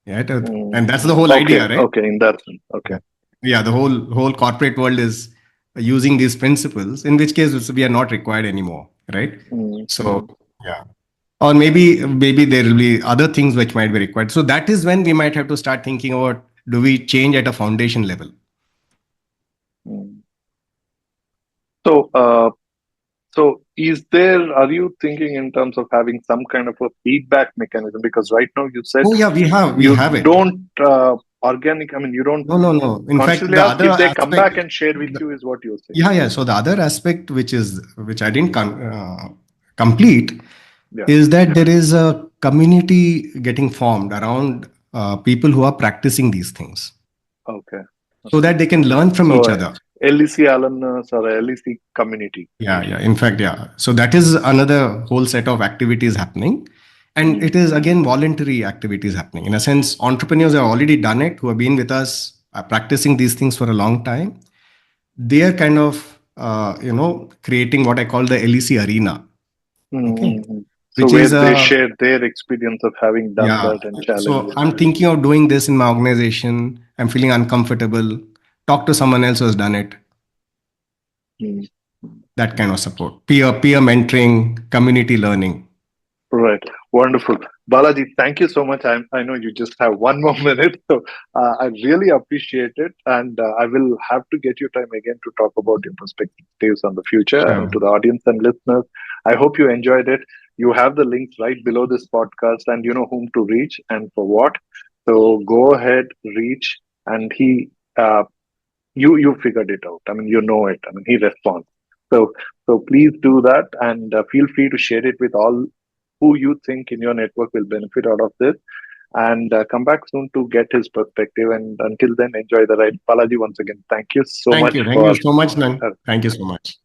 Speaker 2: right?
Speaker 1: Mm,
Speaker 2: And that's the whole
Speaker 1: okay,
Speaker 2: idea, right?
Speaker 1: okay. In that sense, okay.
Speaker 2: Yeah, yeah. The whole corporate world is using these principles, in which case we are not required anymore, right?
Speaker 1: Mm,
Speaker 2: So
Speaker 1: mm,
Speaker 2: yeah, or maybe there will be other things which might be required. So that is when we might have to start thinking about do we change at a foundation level.
Speaker 1: mm. So, are you thinking in terms of having some kind of a feedback mechanism? Because right now you said
Speaker 2: Oh yeah, we
Speaker 1: you
Speaker 2: have it.
Speaker 1: don't organic, I mean, you don't
Speaker 2: No. In fact,
Speaker 1: consciously
Speaker 2: the
Speaker 1: ask
Speaker 2: other
Speaker 1: if they come
Speaker 2: aspect,
Speaker 1: back and share with you, is what you're saying.
Speaker 2: yeah. So the other aspect, which I didn't complete,
Speaker 1: Yeah.
Speaker 2: is that there is a community getting formed around people who are practicing these things,
Speaker 1: Okay.
Speaker 2: so
Speaker 1: Okay.
Speaker 2: that they can learn from
Speaker 1: So
Speaker 2: each other.
Speaker 1: LEC alumnus or LEC community.
Speaker 2: Yeah. In fact, yeah. So that is another whole set of activities happening. And it
Speaker 1: Mm,
Speaker 2: is again voluntary activities happening. In a sense, entrepreneurs have already done it, who have been with us practicing these things for a long time. They are kind of, creating what I call the LEC arena. Okay.
Speaker 1: Mm-hmm. So
Speaker 2: Which
Speaker 1: where
Speaker 2: is
Speaker 1: they share their experience of having done
Speaker 2: yeah.
Speaker 1: that and
Speaker 2: So
Speaker 1: challenges.
Speaker 2: I'm thinking of doing this in my organization. I'm feeling uncomfortable. Talk to someone else who has done it.
Speaker 1: Mm.
Speaker 2: That kind of support. Peer mentoring, community learning.
Speaker 1: Right. Wonderful. Balaji, thank you so much. I know you just have one more minute, so I really appreciate it. And I will have to get you time again to talk about your perspectives on the future. And
Speaker 2: Sure.
Speaker 1: to the audience and listeners, I hope you enjoyed it. You have the links right below this podcast, and you know whom to reach and for what. So go ahead, reach, and uh, you figured it out. I mean, you know it. I mean, he responds. So please do that, and feel free to share it with all who you think in your network will benefit out of this. And come back soon to get his perspective. And until then, enjoy the ride. Balaji, once again, thank you so
Speaker 2: Thank
Speaker 1: much
Speaker 2: you. Thank you
Speaker 1: for
Speaker 2: so much, Nan.
Speaker 1: uh,
Speaker 2: Thank you so much.